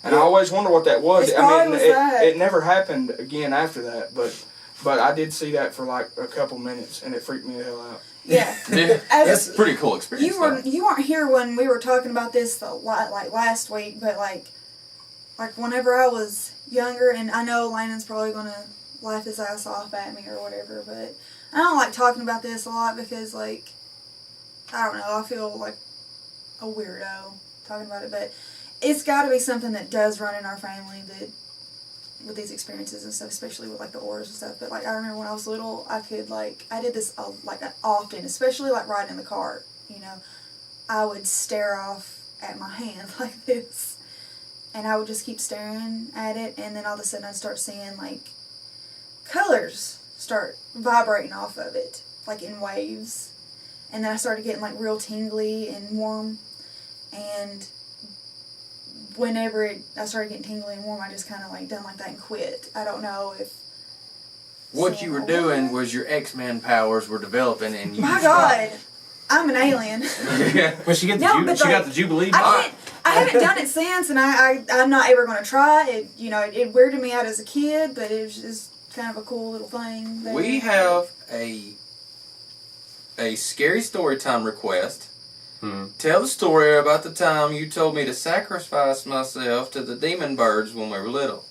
And I always wonder what that was. It's probably was that. It never happened again after that, but I did see that for like a couple minutes, and it freaked me the hell out. Yeah. Yeah, As- that's a pretty cool experience. You weren't here when we were talking about this like last week, but like whenever I was younger, and I know Landon's probably gonna laugh his ass off at me or whatever, but I don't like talking about this a lot because like I don't know, I feel like a weirdo talking about it, but it's got to be something that does run in our family that with these experiences and stuff, especially with like the auras and stuff. But like I remember when I was little, I did this often, especially like riding in the car. You know, I would stare off at my hand like this, and I would just keep staring at it, and then all of a sudden I'd start seeing like colors start vibrating off of it, like in waves, and then I started getting like real tingly and warm, and whenever I started getting tingly and warm, I just kind of like done like that and quit. I don't know if What you were doing was your X-Men powers were developing, and you. My God, I'm an alien. Well, she got the Jubilee. I haven't done it since, and I'm not ever going to try it. You know, it weirded me out as a kid, but it was just kind of a cool little thing. There. We have a scary story time request. Tell the story about the time you told me to sacrifice myself to the demon birds when we were little.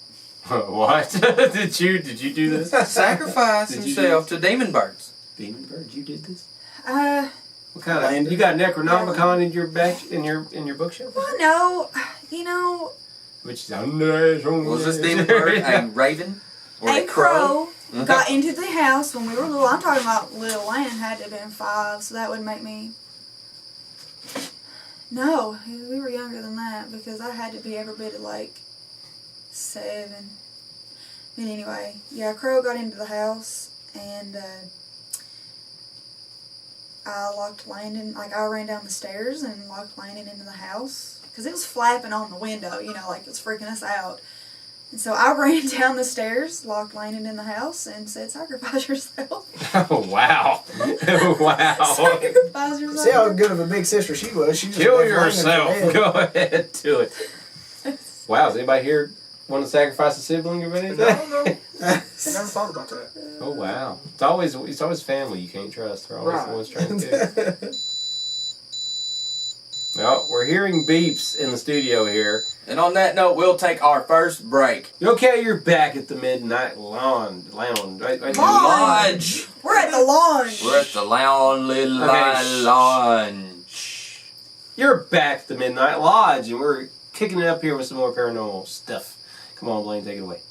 What? Did you do this? Sacrifice himself to demon birds. Demon birds? You did this? What kind of? You got Necronomicon in your bookshelf? Well, no, you know. Which is was this demon bird a raven or a crow? Got into the house when we were little. I'm talking about little Land had to have been 5, so that would make me. No, we were younger than that because I had to be every bit of like 7. But anyway, yeah, a crow got into the house and I locked Landon, like I ran down the stairs and locked Landon into the house because it was flapping on the window, you know, like it was freaking us out. And so I ran down the stairs, locked Landon in the house, and said, "Sacrifice yourself." Oh, wow. Wow. Sacrifice yourself. See how good of a big sister she was. She just Kill left Landon for yourself. dead. Go ahead. Do it. Wow. Does anybody here want to sacrifice a sibling or anything? No. Never thought about that. Oh, wow. It's always family you can't trust. They're always the ones trying to kill. Well, we're hearing beeps in the studio here. And on that note, we'll take our first break. Okay, you're back at the Midnight Lounge. Right? Lodge. We're at the launch. We're at the Lounge. You're back at the Midnight Lodge, and we're kicking it up here with some more paranormal stuff. Come on, Blaine, take it away.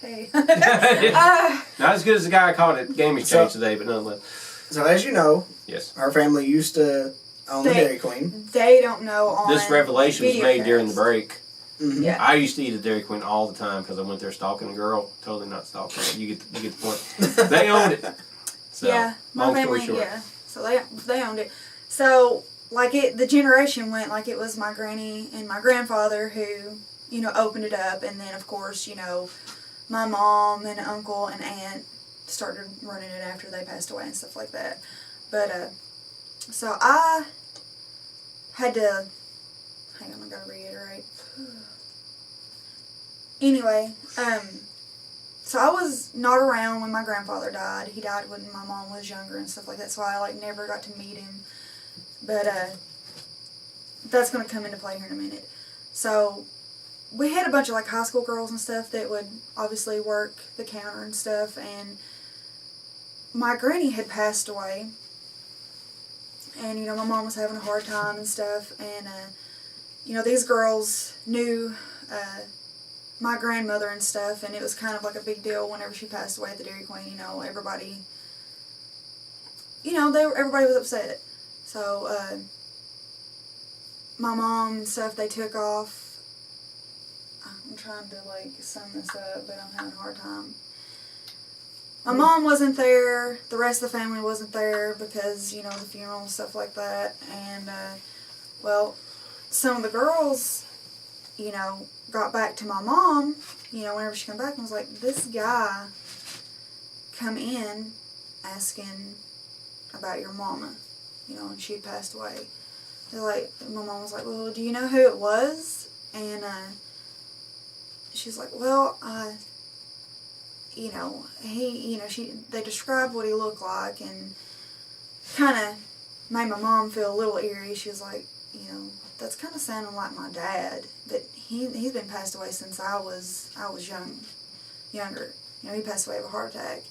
Hey. Not as good as the guy I caught at Game Exchange today, but nonetheless. So as you know, Yes. our family used to own the Dairy Queen. They don't know on This revelation was made during the break. Mm-hmm. Yeah. I used to eat a Dairy Queen all the time because I went there stalking a girl. Totally not stalking her. You get the point. They owned it. So, yeah, my long family. story short. Yeah, so they owned it. So like the generation went like it was my granny and my grandfather who opened it up, and then of course my mom and uncle and aunt started running it after they passed away and stuff like that. But so I had to. Hang on, I gotta reiterate. Anyway, so I was not around when my grandfather died. He died when my mom was younger and stuff like that, so I never got to meet him. But that's gonna come into play here in a minute. So we had a bunch of high school girls and stuff that would obviously work the counter and stuff, and my granny had passed away, and my mom was having a hard time and stuff, and these girls knew my grandmother and stuff, and it was kind of like a big deal whenever she passed away at the Dairy Queen. Everybody, everybody was upset. So my mom and stuff, they took off. I'm trying to sum this up, but I'm having a hard time. My mom wasn't there. The rest of the family wasn't there because the funeral and stuff like that. And some of the girls, got back to my mom, whenever she came back and was like, this guy come in asking about your mama, you know, and she had passed away. They're like, my mom was like, well, do you know who it was? And she's like, well, you know, they described what he looked like, and kind of made my mom feel a little eerie. She was like, you know, that's kind of sounding like my dad, but he's been passed away since I was younger. You know, he passed away of a heart attack.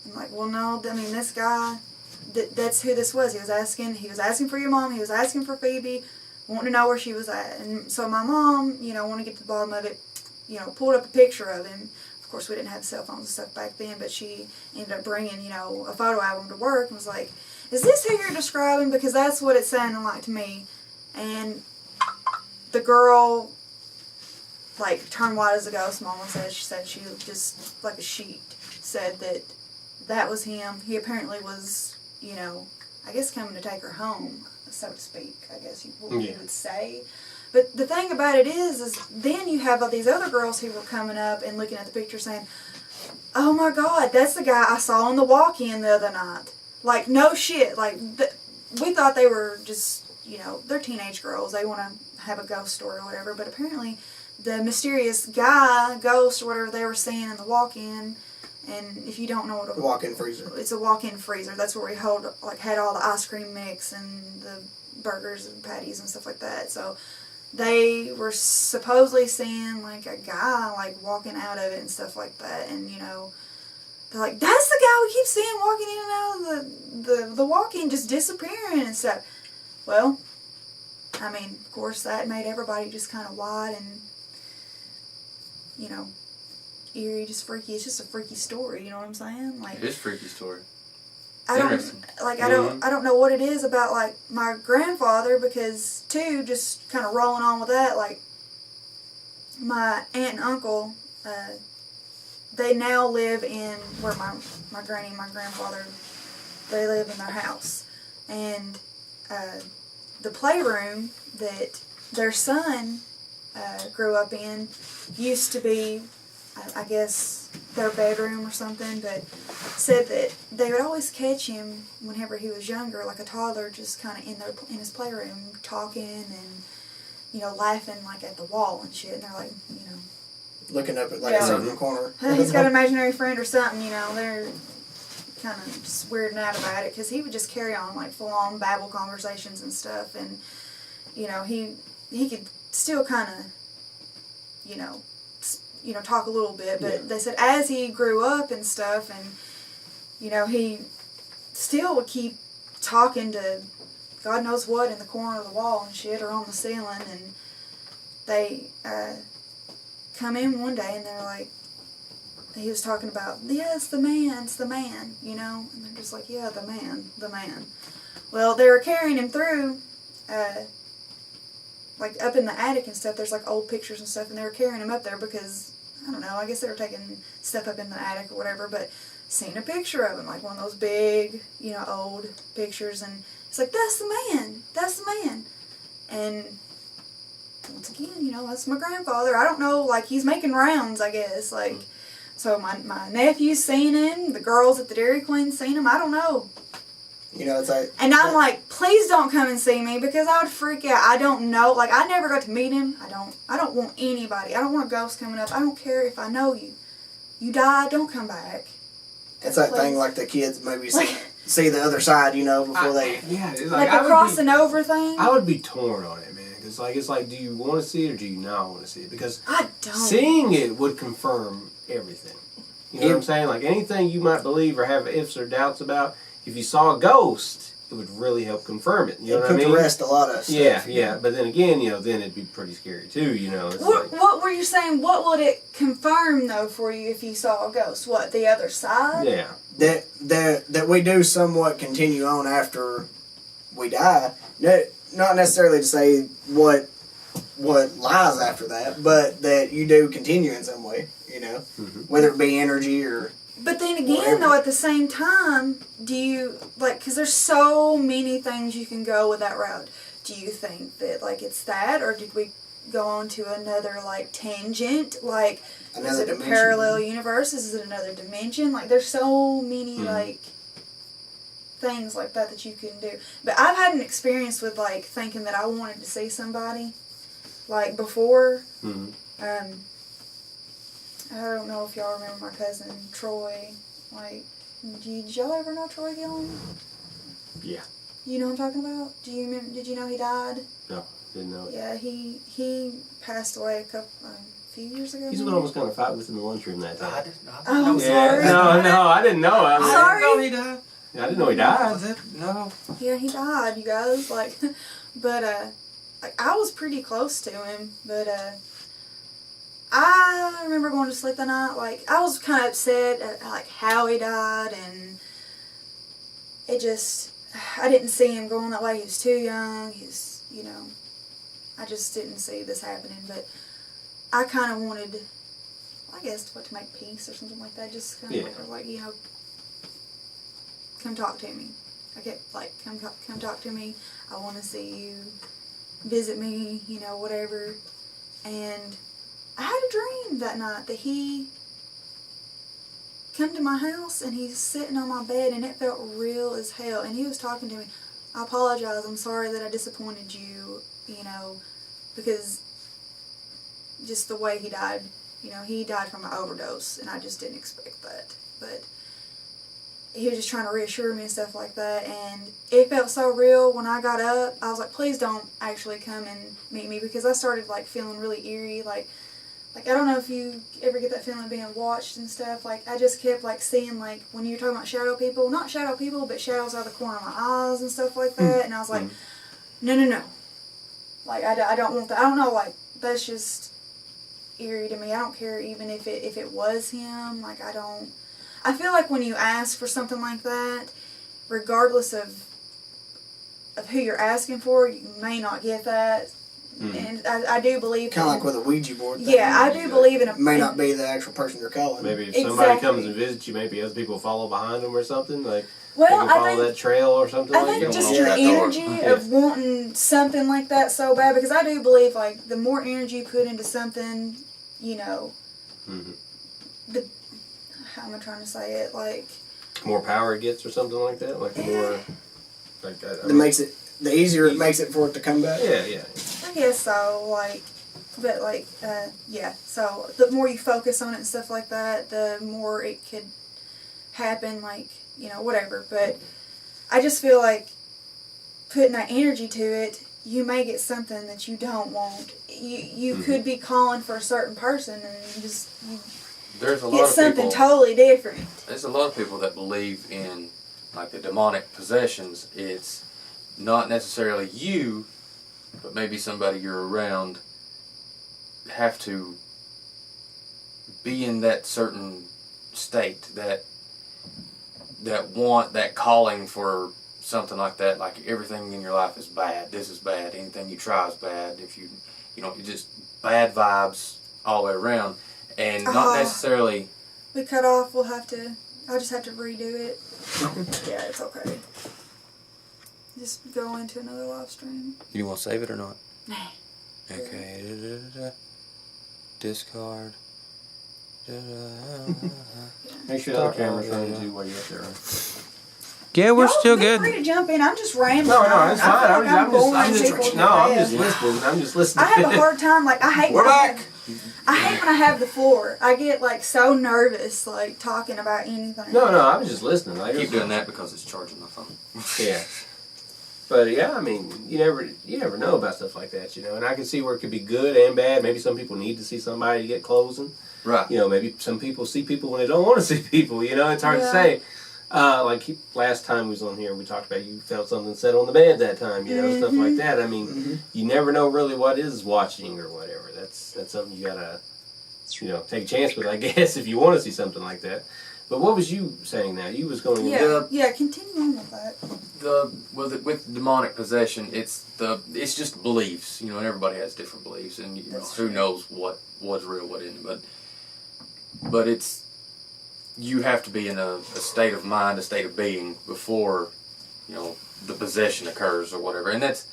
I'm like, well, no, I mean, this guy, that's who this was. He was asking for your mom. He was asking for Phoebe, wanting to know where she was at. And so my mom, you know, wanted to get to the bottom of it, you know, pulled up a picture of him. Of course, we didn't have cell phones and stuff back then, but she ended up bringing, you know, a photo album to work and was like, is this who you're describing? Because that's what it sounded like to me. And the girl, like, turned white as a ghost, Mama said. She said she was just like a sheet. Said that was him. He apparently was, you know, I guess coming to take her home, so to speak, I guess you would say. But the thing about it is then you have all these other girls who were coming up and looking at the picture saying, oh my God, that's the guy I saw on the walk-in the other night. Like, no shit. Like, we thought they were just, you know, they're teenage girls. They want to have a ghost story or whatever. But apparently the mysterious guy, ghost, or whatever they were seeing in the walk-in, and if you don't know what a walk-in freezer, it's a walk-in freezer. That's where we had all the ice cream mix and the burgers and patties and stuff like that. So they were supposedly seeing like a guy like walking out of it and stuff like that, and you know, they're like, that's the guy we keep seeing walking in and out of the walk-in, just disappearing and stuff. Well, I mean, of course, that made everybody just kind of wild and, you know, eerie, just freaky. It's just a freaky story, you know what I'm saying? Like, It is a freaky story. I don't Interesting. like. I don't know what it is about like my grandfather, because too, just kind of rolling on with that. Like my aunt and uncle, they now live in where my granny and my grandfather, they live in their house, and the playroom that their son grew up in used to be, I guess, their bedroom or something, but said that they would always catch him whenever he was younger, like a toddler, just kind of in his playroom talking and, you know, laughing like at the wall and shit. And they're like, you know, looking up at like a certain corner. He's got an imaginary friend or something, you know. They're kind of just weirding out about it, because he would just carry on like full-on babble conversations and stuff, and you know, he could still kind of, you know, talk a little bit, but they said as he grew up and stuff, and you know, he still would keep talking to God knows what in the corner of the wall and shit, or on the ceiling, and they come in one day and they're like, he was talking about, yeah, it's the man, you know, and they're just like, yeah, the man. Well, they were carrying him through, like up in the attic and stuff, there's like old pictures and stuff, and they were carrying him up there because, I don't know, I guess they were taking stuff up in the attic or whatever, but seen a picture of him, like one of those big, you know, old pictures, and it's like, that's the man. And once again, you know, that's my grandfather. I don't know, like, he's making rounds, I guess, like, so my nephew's seen him, the girls at the Dairy Queen seen him, I don't know. You know, it's like... And I'm like, please don't come and see me, because I would freak out. I don't know, like, I never got to meet him. I don't want anybody. I don't want a ghost coming up. I don't care if I know you. You die, don't come back. It's that thing like the kids maybe see the other side, you know, before they... Yeah, it's like a crossing over thing. I would be torn on it, man. It's like, do you want to see it or do you not want to see it? Because I don't. Seeing it would confirm everything. You know what I'm saying? Like anything you might believe or have ifs or doubts about, if you saw a ghost, it would really help confirm it. You know what I mean? It put to rest a lot of stuff. Yeah. But then again, you know, then it'd be pretty scary too, you know. It's What were you saying? What would it confirm, though, for you if you saw a ghost? What, the other side? Yeah. That we do somewhat continue on after we die. Not necessarily to say what lies after that, but that you do continue in some way, you know, whether it be energy or... But then again, whatever. though, at the same time, do you, like, because there's so many things you can go with that route. Do you think that, like, it's that, or did we go on to another, like, tangent? Like, is it a parallel universe? Is it another dimension? Like, there's so many, like, things like that you can do. But I've had an experience with like thinking that I wanted to see somebody, like before. Mm-hmm. I don't know if y'all remember my cousin Troy. Like, did y'all ever know Troy Gillen? Yeah. You know what I'm talking about? Do you remember? Did you know he died? No, didn't know it. Yeah, he passed away a few years ago. He's the one I was going to fight with in the lunchroom that time. Oh, I'm Yeah. sorry. No, I didn't know. I mean, Sorry. I didn't know he died. I didn't know he died. Was it? No. Yeah, he died, you guys. Like, but like I was pretty close to him, but I remember going to sleep that night. Like, I was kind of upset at like how he died, and it just I didn't see him going that way. He was too young. He's I just didn't see this happening. But I kind of wanted, I guess, to make peace or something like that. Just kind of like come talk to me. I kept like, come talk to me. I want to see you, visit me, whatever. And I had a dream that night that he come to my house and he's sitting on my bed, and it felt real as hell. And he was talking to me. I apologize. I'm sorry that I disappointed you, because just the way he died. He died from an overdose, and I just didn't expect that. But he was just trying to reassure me and stuff like that, and it felt so real. When I got up, I was like, please don't actually come and meet me, because I started like feeling really eerie, like I don't know if you ever get that feeling of being watched and stuff. Like, I just kept like seeing, like, when you're talking about shadow people, not shadow people, but shadows out of the corner of my eyes and stuff like that. And I was like, no. Like, I don't want that. I don't know, like, that's just eerie to me. I don't care even if it was him. Like, I feel like when you ask for something like that, regardless of who you're asking for, you may not get that. And I do believe... Kind of like with a Ouija board thing. Yeah, I do believe in a... May not be the actual person you're calling. Maybe if somebody comes and visits you, maybe other people follow behind them or something. Like, well, they can follow that trail or something. I like think that. just your energy of wanting something like that so bad, because I do believe, like, the more energy you put into something, how am I trying to say it? Like... more power it gets or something like that? Like, the more... Like, that makes it... The easier it makes it for it to come back. Yeah. I guess so, like, but like, yeah. So the more you focus on it and stuff like that, the more it could happen, like, whatever. But I just feel like putting that energy to it, you may get something that you don't want. You could be calling for a certain person and just There's a lot get of something people, totally different. There's a lot of people that believe in, like, the demonic possessions. It's not necessarily you, but maybe somebody you're around have to be in that certain state, that want, that calling for something like that. Like, everything in your life is bad. This is bad. Anything you try is bad. If you just bad vibes all the way around, and not necessarily. We cut off. I'll just have to redo it. Yeah, it's okay. Just go into another live stream. You want to save it or not? Nah. Okay. Discard. Make sure the other camera's running too while you're up there. Right? Yeah, we're still Feel good. free to jump in. I'm just rambling. No, it's fine. I feel like I'm just listening. I'm just listening. I have a hard time. Like, I hate. We're back. I hate when I have the floor. I get like so nervous, like talking about anything. No, I was just listening. I keep doing that because it's charging my phone. Yeah. But yeah, I mean, you never know about stuff like that, And I can see where it could be good and bad. Maybe some people need to see somebody to get closing. Right. Maybe some people see people when they don't want to see people. It's hard to say. Last time we was on here, we talked about you felt something said on the bed that time. Stuff like that. I mean, you never know really what is watching or whatever. That's something you gotta, take a chance with, I guess, if you want to see something like that. But what was you saying now? You was going. Yeah. Continue on with that. With demonic possession, it's just beliefs, and everybody has different beliefs, and who knows what's real, what isn't. But it's, you have to be in a state of mind, a state of being before, the possession occurs or whatever. And that's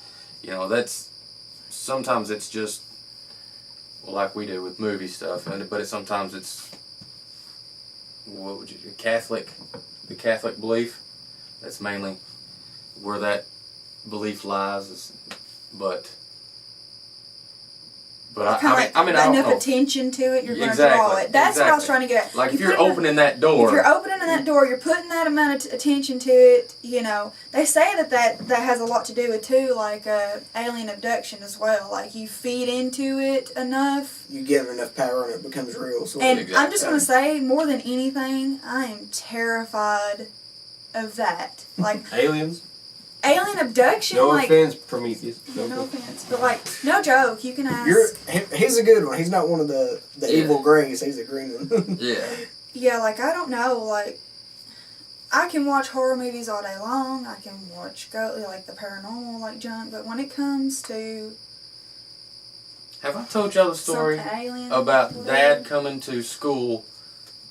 sometimes it's just, like we do with movie stuff, but sometimes it's, the Catholic belief That's mainly where that belief lies. But I mean, I don't enough know. attention to it, you're going to Exactly, draw it. That's what I was exactly. trying to get at. Like if you're put opening that door. If you're opening that door, you're putting that amount of attention to it. You know, they say that has a lot to do with too, like alien abduction as well. Like you feed into it enough, You give it enough power and it becomes real. So and Exactly. I'm just going to say, more than anything, I am terrified of that. Like Aliens? alien abduction. No like, offense, Prometheus. No offense, but like, no joke. You can ask. He's a good one. He's not one of the Yeah. evil greys. He's a green one. Yeah. Yeah, like I don't know. Like I can watch horror movies all day long. I can watch like the paranormal like junk. But when it comes to Have I told y'all the story some alien about whatever, Dad coming to school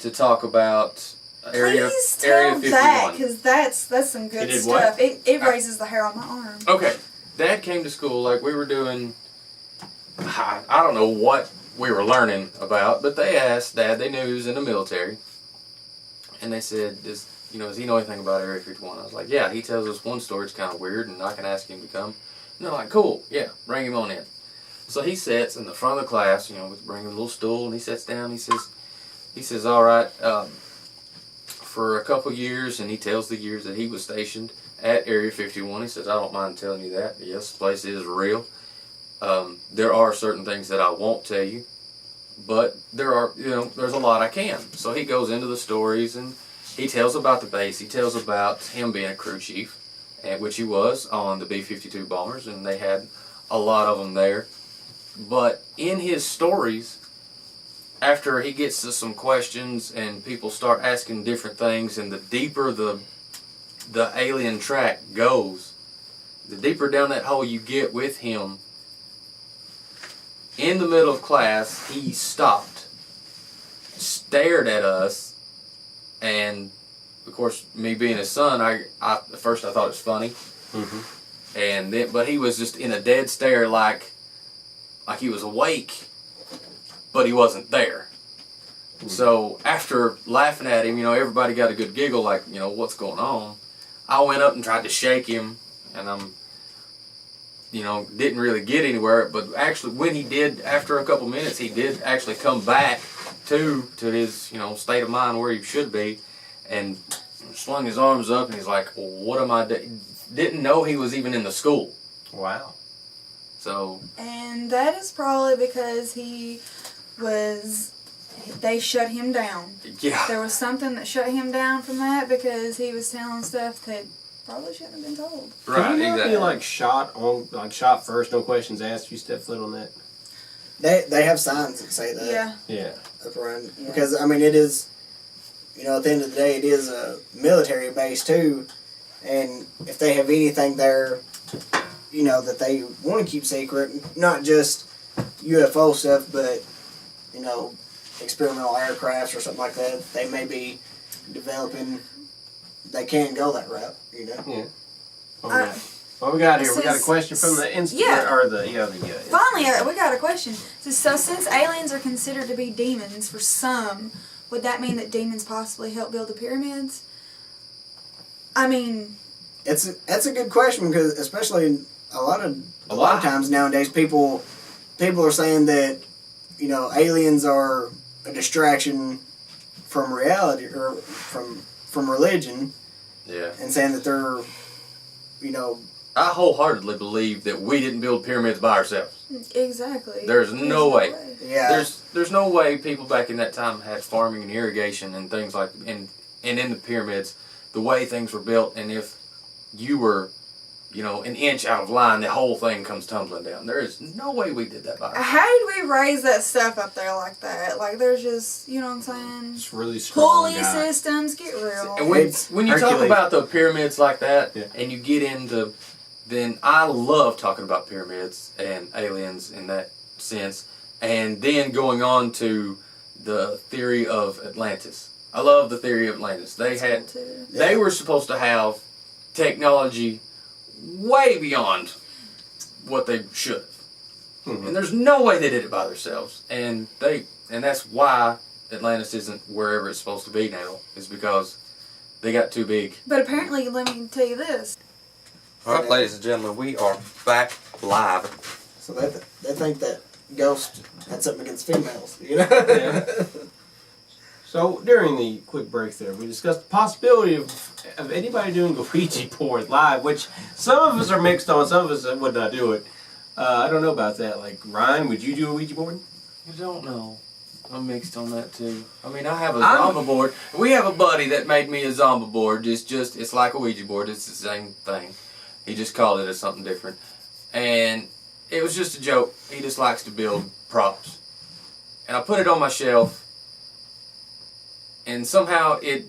to talk about Area Please tell 51? that, because that's some good He did stuff. what? It raises the hair on my arm. Okay, Dad came to school like we were doing. I don't know what we were learning about, but they asked Dad. They knew he was in the military, and they said, "Does he know anything about Area 51?" I was like, "Yeah." He tells us one story. It's kind of weird, and I can ask him to come. And they're like, "Cool, yeah, bring him on in." So he sits in the front of the class. We bring him a little stool, and he sits down. He says, "All right." For a couple years, and he tells the years that he was stationed at Area 51. He says, "I don't mind telling you that. Yes, the place is real. There are certain things that I won't tell you, but there's a lot I can." So he goes into the stories, and he tells about the base. He tells about him being a crew chief, which he was on the B-52 bombers, and they had a lot of them there. But in his stories, after he gets to some questions and people start asking different things, and the deeper the alien track goes, the deeper down that hole you get with him, in the middle of class, he stopped, stared at us, and of course, me being his son, at first I thought it was funny, but he was just in a dead stare, like he was awake, but he wasn't there. So after laughing at him, everybody got a good giggle, like, what's going on? I went up and tried to shake him, and didn't really get anywhere. But actually, when he did, after a couple minutes, he did actually come back to his, state of mind where he should be, and swung his arms up, and he's like, well, what am I doing? Didn't know he was even in the school. Wow. So. And that is probably because they shut him down. Yeah. There was something that shut him down from that, because he was telling stuff that probably shouldn't have been told. Right, Can you not exactly. be shot first, no questions asked, if you step foot on that? They have signs that say that. Yeah. Yeah. Up around. Because, it is, at the end of the day, it is a military base too. And if they have anything there, that they want to keep secret, not just UFO stuff, but, experimental aircrafts or something like that, they may be developing, they can go that route, Yeah. What we got here? We got a question from the Finally, we got a question. So since aliens are considered to be demons for some, would that mean that demons possibly help build the pyramids? That's a good question, because especially a lot of times nowadays people are saying that aliens are a distraction from reality, or from religion. Yeah. And saying that they're I wholeheartedly believe that we didn't build pyramids by ourselves. Exactly. There's no way. Yeah. There's no way people back in that time had farming and irrigation and things like, and in the pyramids, the way things were built, and if you were, an inch out of line, the whole thing comes tumbling down. There is no way we did that by ourselves. How did we raise that stuff up there like that? Like, there's just, what I'm saying? It's really strong. Pulley systems, get real. And when you talk Hercules. about the pyramids like that, Yeah. and you get into, then I love talking about pyramids and aliens in that sense, and then going on to the theory of Atlantis. I love the theory of Atlantis. They were supposed to have technology way beyond what they should have. And there's no way they did it by themselves. And that's why Atlantis isn't wherever it's supposed to be now, is because They got too big. But apparently, let me tell you this. All right, ladies and gentlemen, we are back live. So they think that ghost had something against females, you know? Yeah. So during the quick break there, we discussed the possibility of anybody doing a Ouija board live, which some of us are mixed on, some of us would not do it. I don't know about that. Like, Ryan, would you do a Ouija board? I don't know. I'm mixed on that too. I mean, I have a zombie board. We have a buddy that made me a zombie board. It's like a Ouija board. It's the same thing. He just called it as something different. And it was just a joke. He just likes to build props. And I put it on my shelf. And somehow it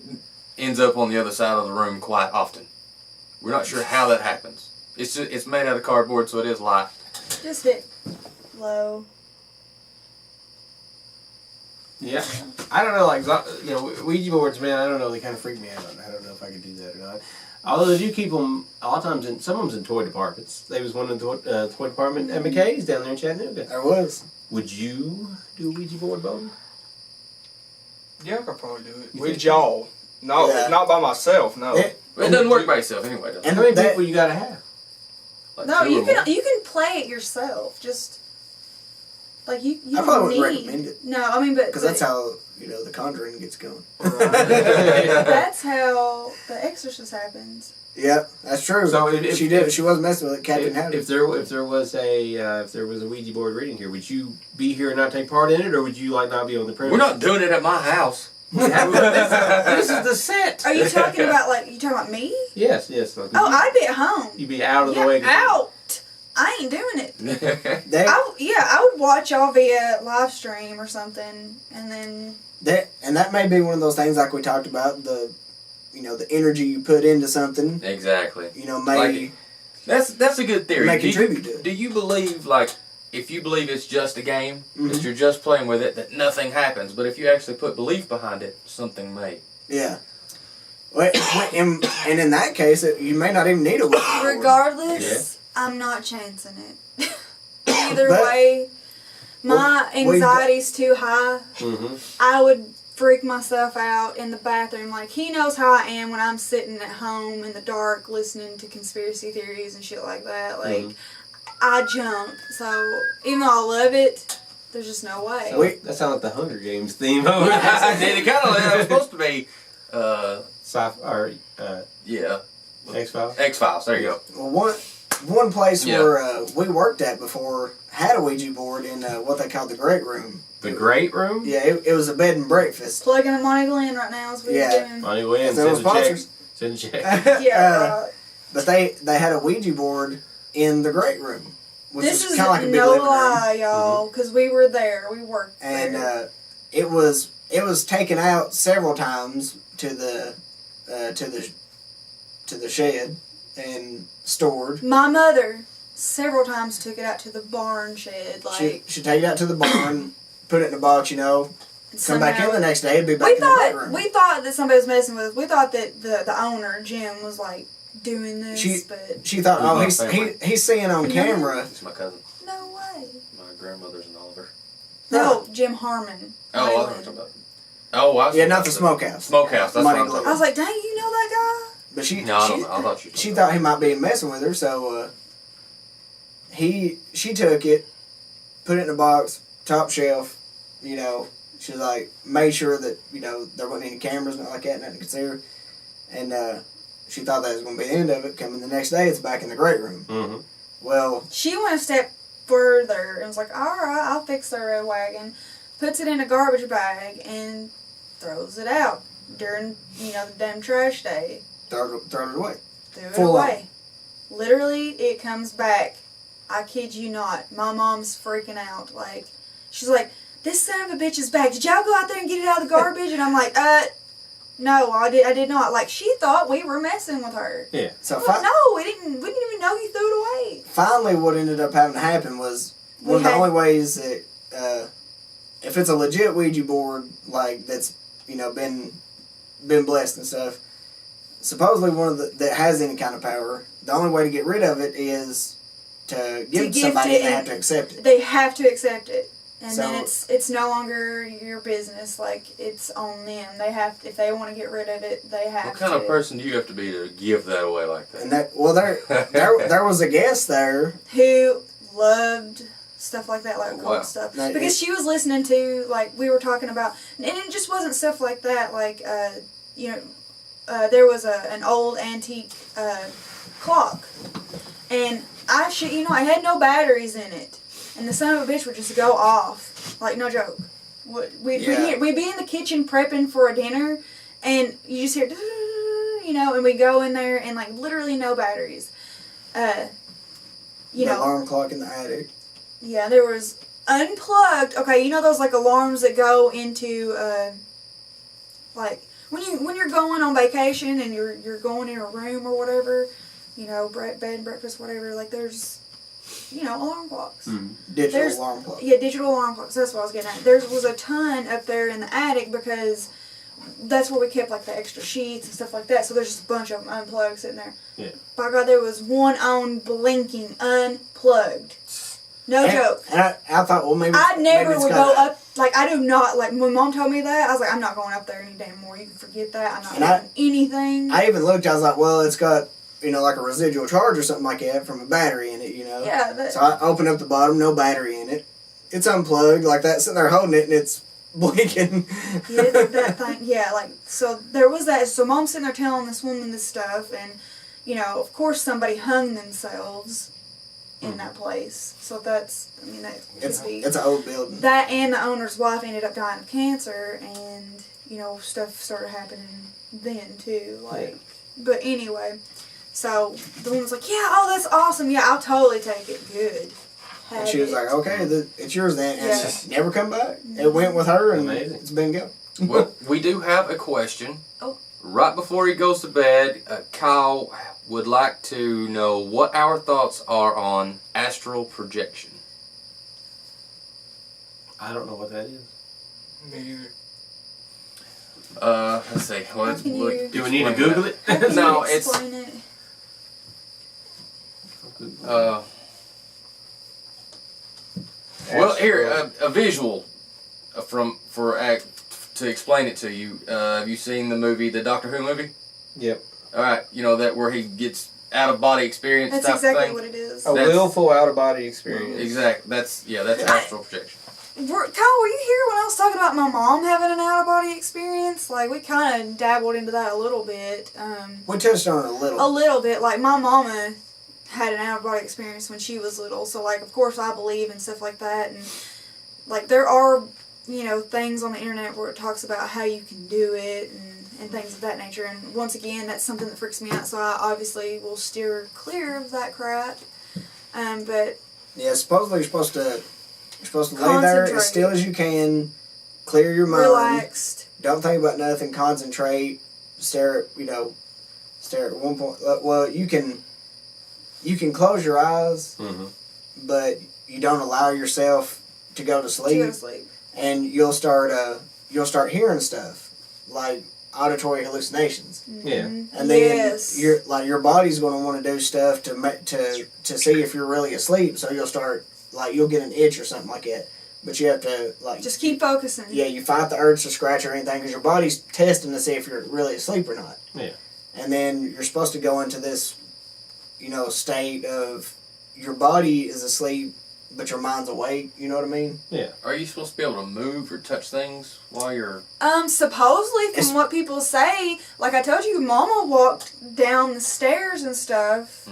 ends up on the other side of the room quite often. We're not sure how that happens. It's made out of cardboard, so it is light. Just hit low. Yeah. I don't know, like, Ouija boards, man, I don't know, they kind of freak me out. I don't know if I could do that or not. Although they do keep them, a lot of times, some of them's in toy departments. There was one in the toy department at McKay's down there in Chattanooga. There was. Would you do a Ouija board, Bowden? Yeah, I could probably do it. With y'all. No, Yeah. not by myself, no. It doesn't work by itself anyway, does it? And how many people you gotta have? Like No, two you or more. can play it yourself. Just like you I don't probably need. wouldn't recommend it. No, I mean, but Because that's how, The Conjuring gets going. that's how The Exorcist happens. Yeah, that's true. So if she did. She was messing with it. Cat didn't have it. If there was a Ouija board reading here, would you be here and not take part in it, or would you like not be on the premise? We're not doing it at my house. This is the set. Are you talking about you talking about me? Yes. Like, Oh, I'd be at home. you'd be out of the Yeah, way. out. I ain't doing it. They, I would watch y'all via live stream or something, and then that may be one of those things like we talked about, the energy you put into something, Exactly. may That's a good theory. may contribute to it. Do you believe, if you believe it's just a game, Mhm. that you're just playing with it, that nothing happens, but if you actually put belief behind it, something may. Yeah. Well, and in that case, you may not even need a Ouija board. regardless, I'm not chancing it. Either But- way, my Well, anxiety's too high. Mm-hmm. I would freak myself out in the bathroom. Like, he knows how I am when I'm sitting at home in the dark listening to conspiracy theories and shit like that. Like, I jump. So, even though I love it, there's just no way. Wait. That sounds like the Hunger Games theme. I did. It kind of it was supposed to be, yeah, X-Files. X-Files. There you go. Well, one place Yeah. where we worked at before had a Ouija board in what they called the Great Room. The Great Room? Yeah, it was a bed and breakfast. Plugging a Monty Glenn right now as we're Yeah. doing. Money wins. There were Send a check. sponsors. Send a check. Yeah, But they had a Ouija board in the Great Room, which this is is kind of like a big no living room. lie, y'all, because we were there. We worked And there. it was taken out several times to the shed and stored. My mother several times took it out to the barn shed. Like, She'd take it out to the barn, put it in a box, come back in somehow- the next day, it'd be back in the Great Room. We thought that somebody was messing with us. We thought that the owner, Jim, was like doing this, but She thought, Who's oh, my he's favorite? he's seeing on camera. It's my cousin. no way. My grandmother's an Oliver. No, Jim Harmon. Oh, I was talking about. Oh, I was Yeah, talking not about the smokehouse. Smokehouse. That's Money what I'm Glen. talking I was about. like, dang, you know that But she No, I don't know. I thought you. she thought he might be messing with her, so she took it, put it in a box, top shelf. She was like made sure that there wasn't any cameras, nothing like that, nothing to see her, and she thought that was going to be the end of it. Coming the next day, it's back in the Great Room. Mm-hmm. Well, guy? She went a step further and was like, all right, I'll fix the red wagon. Puts it in a garbage bag and throws it out during, the damn trash day. throw it away. Threw it Full away. Literally, it comes back. I kid you not. My mom's freaking out. Like, she's like, this son of a bitch is back. Did y'all go out there and get it out of the garbage? And I'm like, no, I did not. Like, she thought we were messing with her. Yeah. So I'm like, no, we didn't even know you threw it away. finally, what ended up having to happen was one of the only ways that if it's a legit Ouija board, like that's been blessed and stuff, supposedly one of that has any kind of power. The only way to get rid of it is to give it to gift somebody, it and they have and- to accept it. They have to accept it. And So- then it's no longer your business. Like, it's on them. They have, if they want to get rid of it, they have to. What kind of person do you have to be to give that away like that? And there was a guest there. Who loved stuff like that, like occult Wow. stuff. Now, Because she was listening to, like, we were talking about, and it just wasn't stuff like that. Like, there was an old antique clock. And I had no batteries in it. And the son of a bitch would just go off. Like, no joke. We'd be in the kitchen prepping for a dinner, and you just hear, and we go in there, and, like, literally no batteries. The alarm clock in the attic. Yeah, there was unplugged. Okay, you know those, like, alarms that go into, like, when you're going on vacation and you're going in a room or whatever, bed, breakfast, whatever, like, there's, alarm clocks. Digital alarm clock. Yeah, digital alarm clocks. That's what I was getting at. There was a ton up there in the attic because that's where we kept, like, the extra sheets and stuff like that. So there's just a bunch of them unplugged sitting there. Yeah. By God, there was one on blinking, unplugged. No joke. And I thought, well, maybe I never maybe it's would got go up. Like, I do not. Like, when Mom told me that, I was like, I'm not going up there any damn more. You can forget that. I'm not doing anything. I even looked. I was like, well, it's got like a residual charge or something like that from a battery in it. Yeah. So I opened up the bottom, no battery in it. It's unplugged like that, sitting there holding it, and it's blinking. That thing. Yeah. Like, so there was that. So Mom's sitting there telling this woman this stuff, and of course somebody hung themselves in that place. So that It's could be. an old building. That and the owner's wife ended up dying of cancer, and stuff started happening then too. Like, but anyway, so the woman was like, "Yeah, oh, that's awesome. Yeah, I'll totally take it. Good." And she was like, "Okay, it's yours then." And Yeah. it's never come back. It went with her, and Amazing. it's been go. Well, we do have a question. Oh. Right before he goes to bed, Kyle would like to know what our thoughts are on astral projection. I don't know what that is. Me either. Let's see. Well, How can you- Do we need to Google it? How can No, you it's- explain it? Well, here a visual to explain it to you. Have you seen the movie, the Doctor Who movie? Yep. All right, that where he gets out of body experience That's type exactly thing. what it is. A willful out of body experience. Exactly. That's astral projection. Kyle, were you here when I was talking about my mom having an out-of-body experience? Like, we kind of dabbled into that a little bit. We touched on it a little. A little bit. Like, my mama had an out-of-body experience when she was little. So, like, of course I believe and stuff like that. And, like, there are, things on the internet where it talks about how you can do it and things of that nature. And once again, that's something that freaks me out. So I obviously will steer clear of that crap. But... Yeah, supposedly you're supposed to lay there as still as you can, clear your mind, relaxed. Don't think about nothing, concentrate, stare at one point. Well, you can close your eyes, but you don't allow yourself to go to sleep. And you'll start hearing stuff like auditory hallucinations. Yeah. And then your body's going to want to do stuff to see if you're really asleep. So you'll get an itch or something like that. But you have to just keep focusing. Yeah, you fight the urge to scratch or anything because your body's testing to see if you're really asleep or not. Yeah. And then you're supposed to go into this, state of your body is asleep, but your mind's awake. You know what I mean? Yeah. Are you supposed to be able to move or touch things while you're... Supposedly, from what people say, like I told you, Mama walked down the stairs and stuff.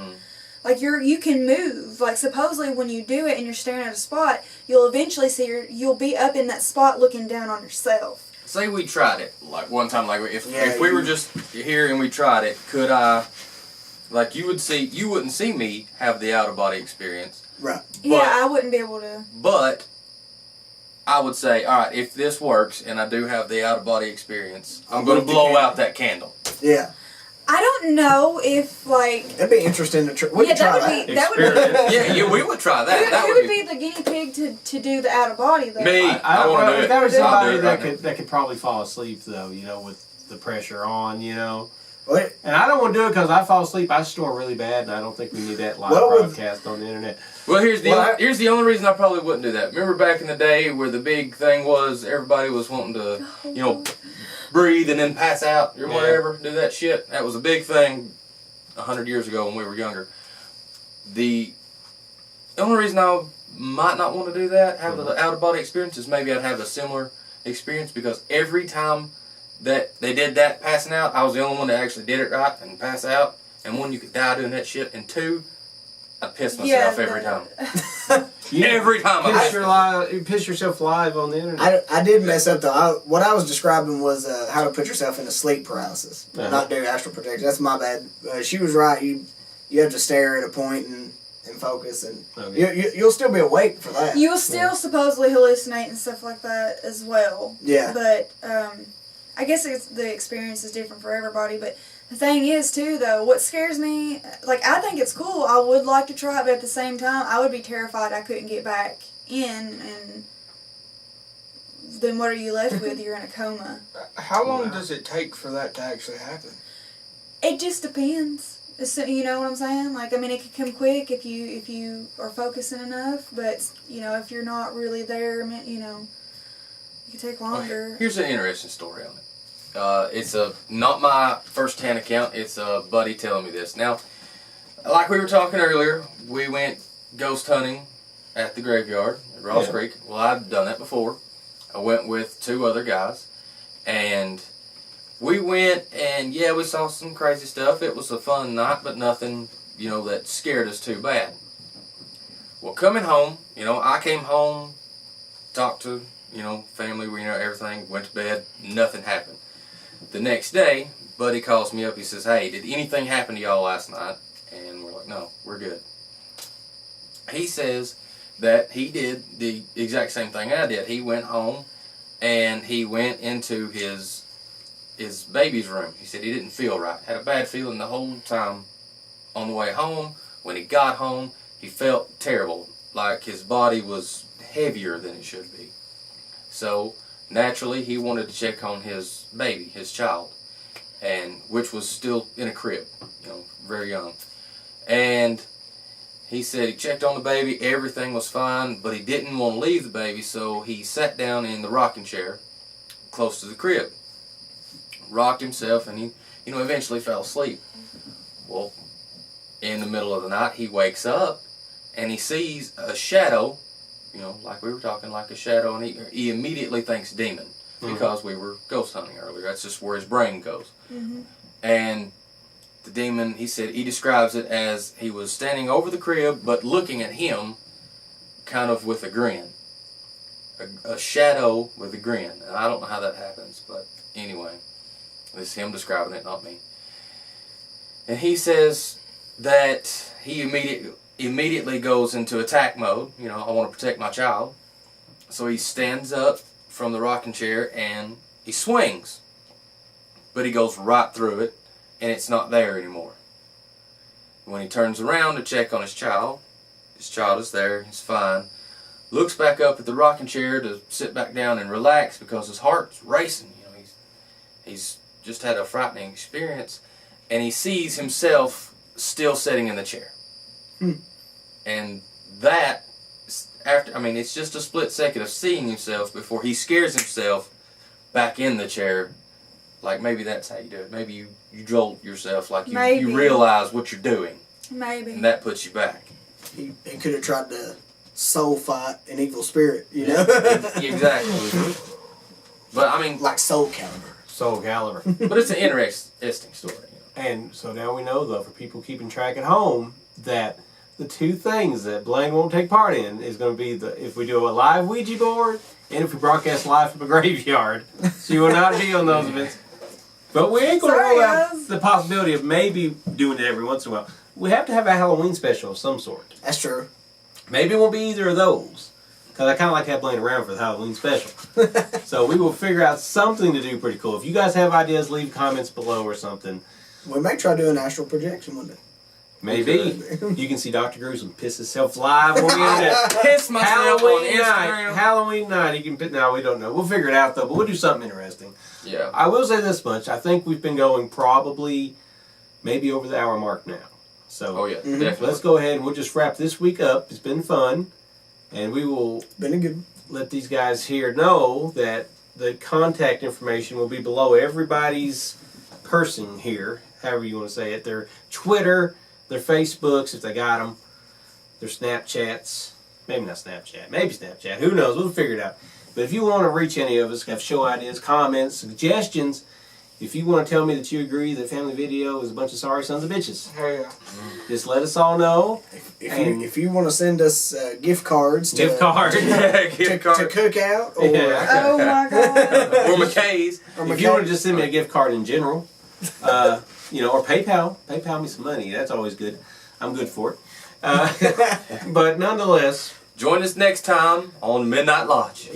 Like, you can move. Like, supposedly when you do it and you're staring at a spot, you'll eventually you'll be up in that spot looking down on yourself. Say we tried it, like one time, like if we were just here and we tried it, could I, like you wouldn't see me have the out-of-body experience. Right. Yeah, I wouldn't be able to. But I would say, all right, if this works and I do have the out-of-body experience, I'm going to blow out that candle. Yeah. I don't know if, like... That'd be interesting to try. We could try that. That would be... Yeah, we would try that. Who would be the guinea pig to do the out-of-body, though? Me. I want to do it. There was somebody I'll do it right that could probably fall asleep, though, with the pressure on, What? And I don't want to do it because I fall asleep. I snore really bad, and I don't think we need that live broadcast on the internet. Well, here's the only reason I probably wouldn't do that. Remember back in the day where the big thing was everybody was wanting to, breathe and then pass out or whatever, do that shit. That was a big thing 100 years ago when we were younger. The only reason I might not want to do that, have the out-of-body experience, is maybe I'd have a similar experience, because every time that they did that passing out, I was the only one that actually did it right and pass out. And one, you could die doing that shit, and two, I piss myself every time. Every time you piss yourself live on the internet. I did mess up though. What I was describing was how to put yourself into sleep paralysis, not do astral projection. That's my bad. She was right. You have to stare at a point and focus, and you'll still be awake for that. You'll still supposedly hallucinate and stuff like that as well. Yeah. But I guess the experience is different for everybody. But the thing is, too, though, what scares me, like, I think it's cool. I would like to try it, but at the same time, I would be terrified I couldn't get back in, and then what are you left with? You're in a coma. How long does it take for that to actually happen? It just depends. You know what I'm saying? Like, I mean, it could come quick if you are focusing enough, but, if you're not really there, it could take longer. Well, here's an interesting story on it. It's not my first-hand account. It's a buddy telling me this. Now, like we were talking earlier, we went ghost hunting at the graveyard at Ross Creek. Well, I'd done that before. I went with 2 other guys, and we went, and we saw some crazy stuff. It was a fun night, but nothing, that scared us too bad. Well, coming home, I came home, talked to, family, everything, went to bed, nothing happened. The next day, buddy calls me up. He says, "Hey, did anything happen to y'all last night?" And we're like, "No, we're good." He says that he did the exact same thing I did. He went home and he went into his baby's room. He said he didn't feel right. Had a bad feeling the whole time on the way home. When he got home, he felt terrible, like his body was heavier than it should be. So naturally, he wanted to check on his baby, his child, and which was still in a crib, very young. And he said he checked on the baby, everything was fine, but he didn't want to leave the baby, so he sat down in the rocking chair close to the crib, rocked himself, and he, eventually fell asleep. Well, in the middle of the night, he wakes up, and he sees a shadow, like we were talking, like a shadow, and he immediately thinks demon, because we were ghost hunting earlier. That's just where his brain goes. Mm-hmm. And the demon, he said, he describes it as he was standing over the crib, but looking at him kind of with a grin. A shadow with a grin. And I don't know how that happens, but anyway, this is him describing it, not me. And he says that he immediately goes into attack mode. I want to protect my child. So he stands up from the rocking chair and he swings. But he goes right through it, and it's not there anymore. When he turns around to check on his child is there, he's fine. Looks back up at the rocking chair to sit back down and relax because his heart's racing. He's just had a frightening experience, and he sees himself still sitting in the chair. And that, it's just a split second of seeing himself before he scares himself back in the chair. Like, maybe that's how you do it. Maybe you jolt yourself, like you realize what you're doing. Maybe. And that puts you back. He could have tried to soul fight an evil spirit, Exactly. But, like Soul Calibur. Soul Calibur. But it's an interesting story. And so now we know, though, for people keeping track at home, that the 2 things that Blaine won't take part in is going to be if we do a live Ouija board and if we broadcast live from a graveyard. So you will not be on those events. But we ain't going to rule out the possibility of maybe doing it every once in a while. We have to have a Halloween special of some sort. That's true. Maybe it won't be either of those. Because I kind of like to have Blaine around for the Halloween special. So we will figure out something to do pretty cool. If you guys have ideas, leave comments below or something. We may try doing astral projection one day. Maybe. You can see Dr. Gruesome piss himself live on the internet. Piss myself Halloween on Instagram. night. Halloween night. He can. No, we don't know. We'll figure it out, though. But we'll do something interesting. Yeah. I will say this much. I think we've been going probably maybe over the hour mark now. So Oh yeah, definitely. let's go ahead and we'll just wrap this week up. It's been fun. And we will Been a good. let these guys here know that the contact information will be below everybody's person here, however you want to say it. Their Twitter, their Facebooks, if they got them, their Snapchats. Maybe not Snapchat. Maybe Snapchat. Who knows? We'll figure it out. But if you want to reach any of us, have show ideas, comments, suggestions, if you want to tell me that you agree that Family Video is a bunch of sorry sons of bitches, Hell yeah. just let us all know. If you want to send us gift cards to Gift card. Yeah, to, gift to card. Cookout or Oh my god. Or McKay's. If you want to just send me a gift card in general, or PayPal me some money. That's always good. I'm good for it. But nonetheless, Join us next time on Midnight Lodge.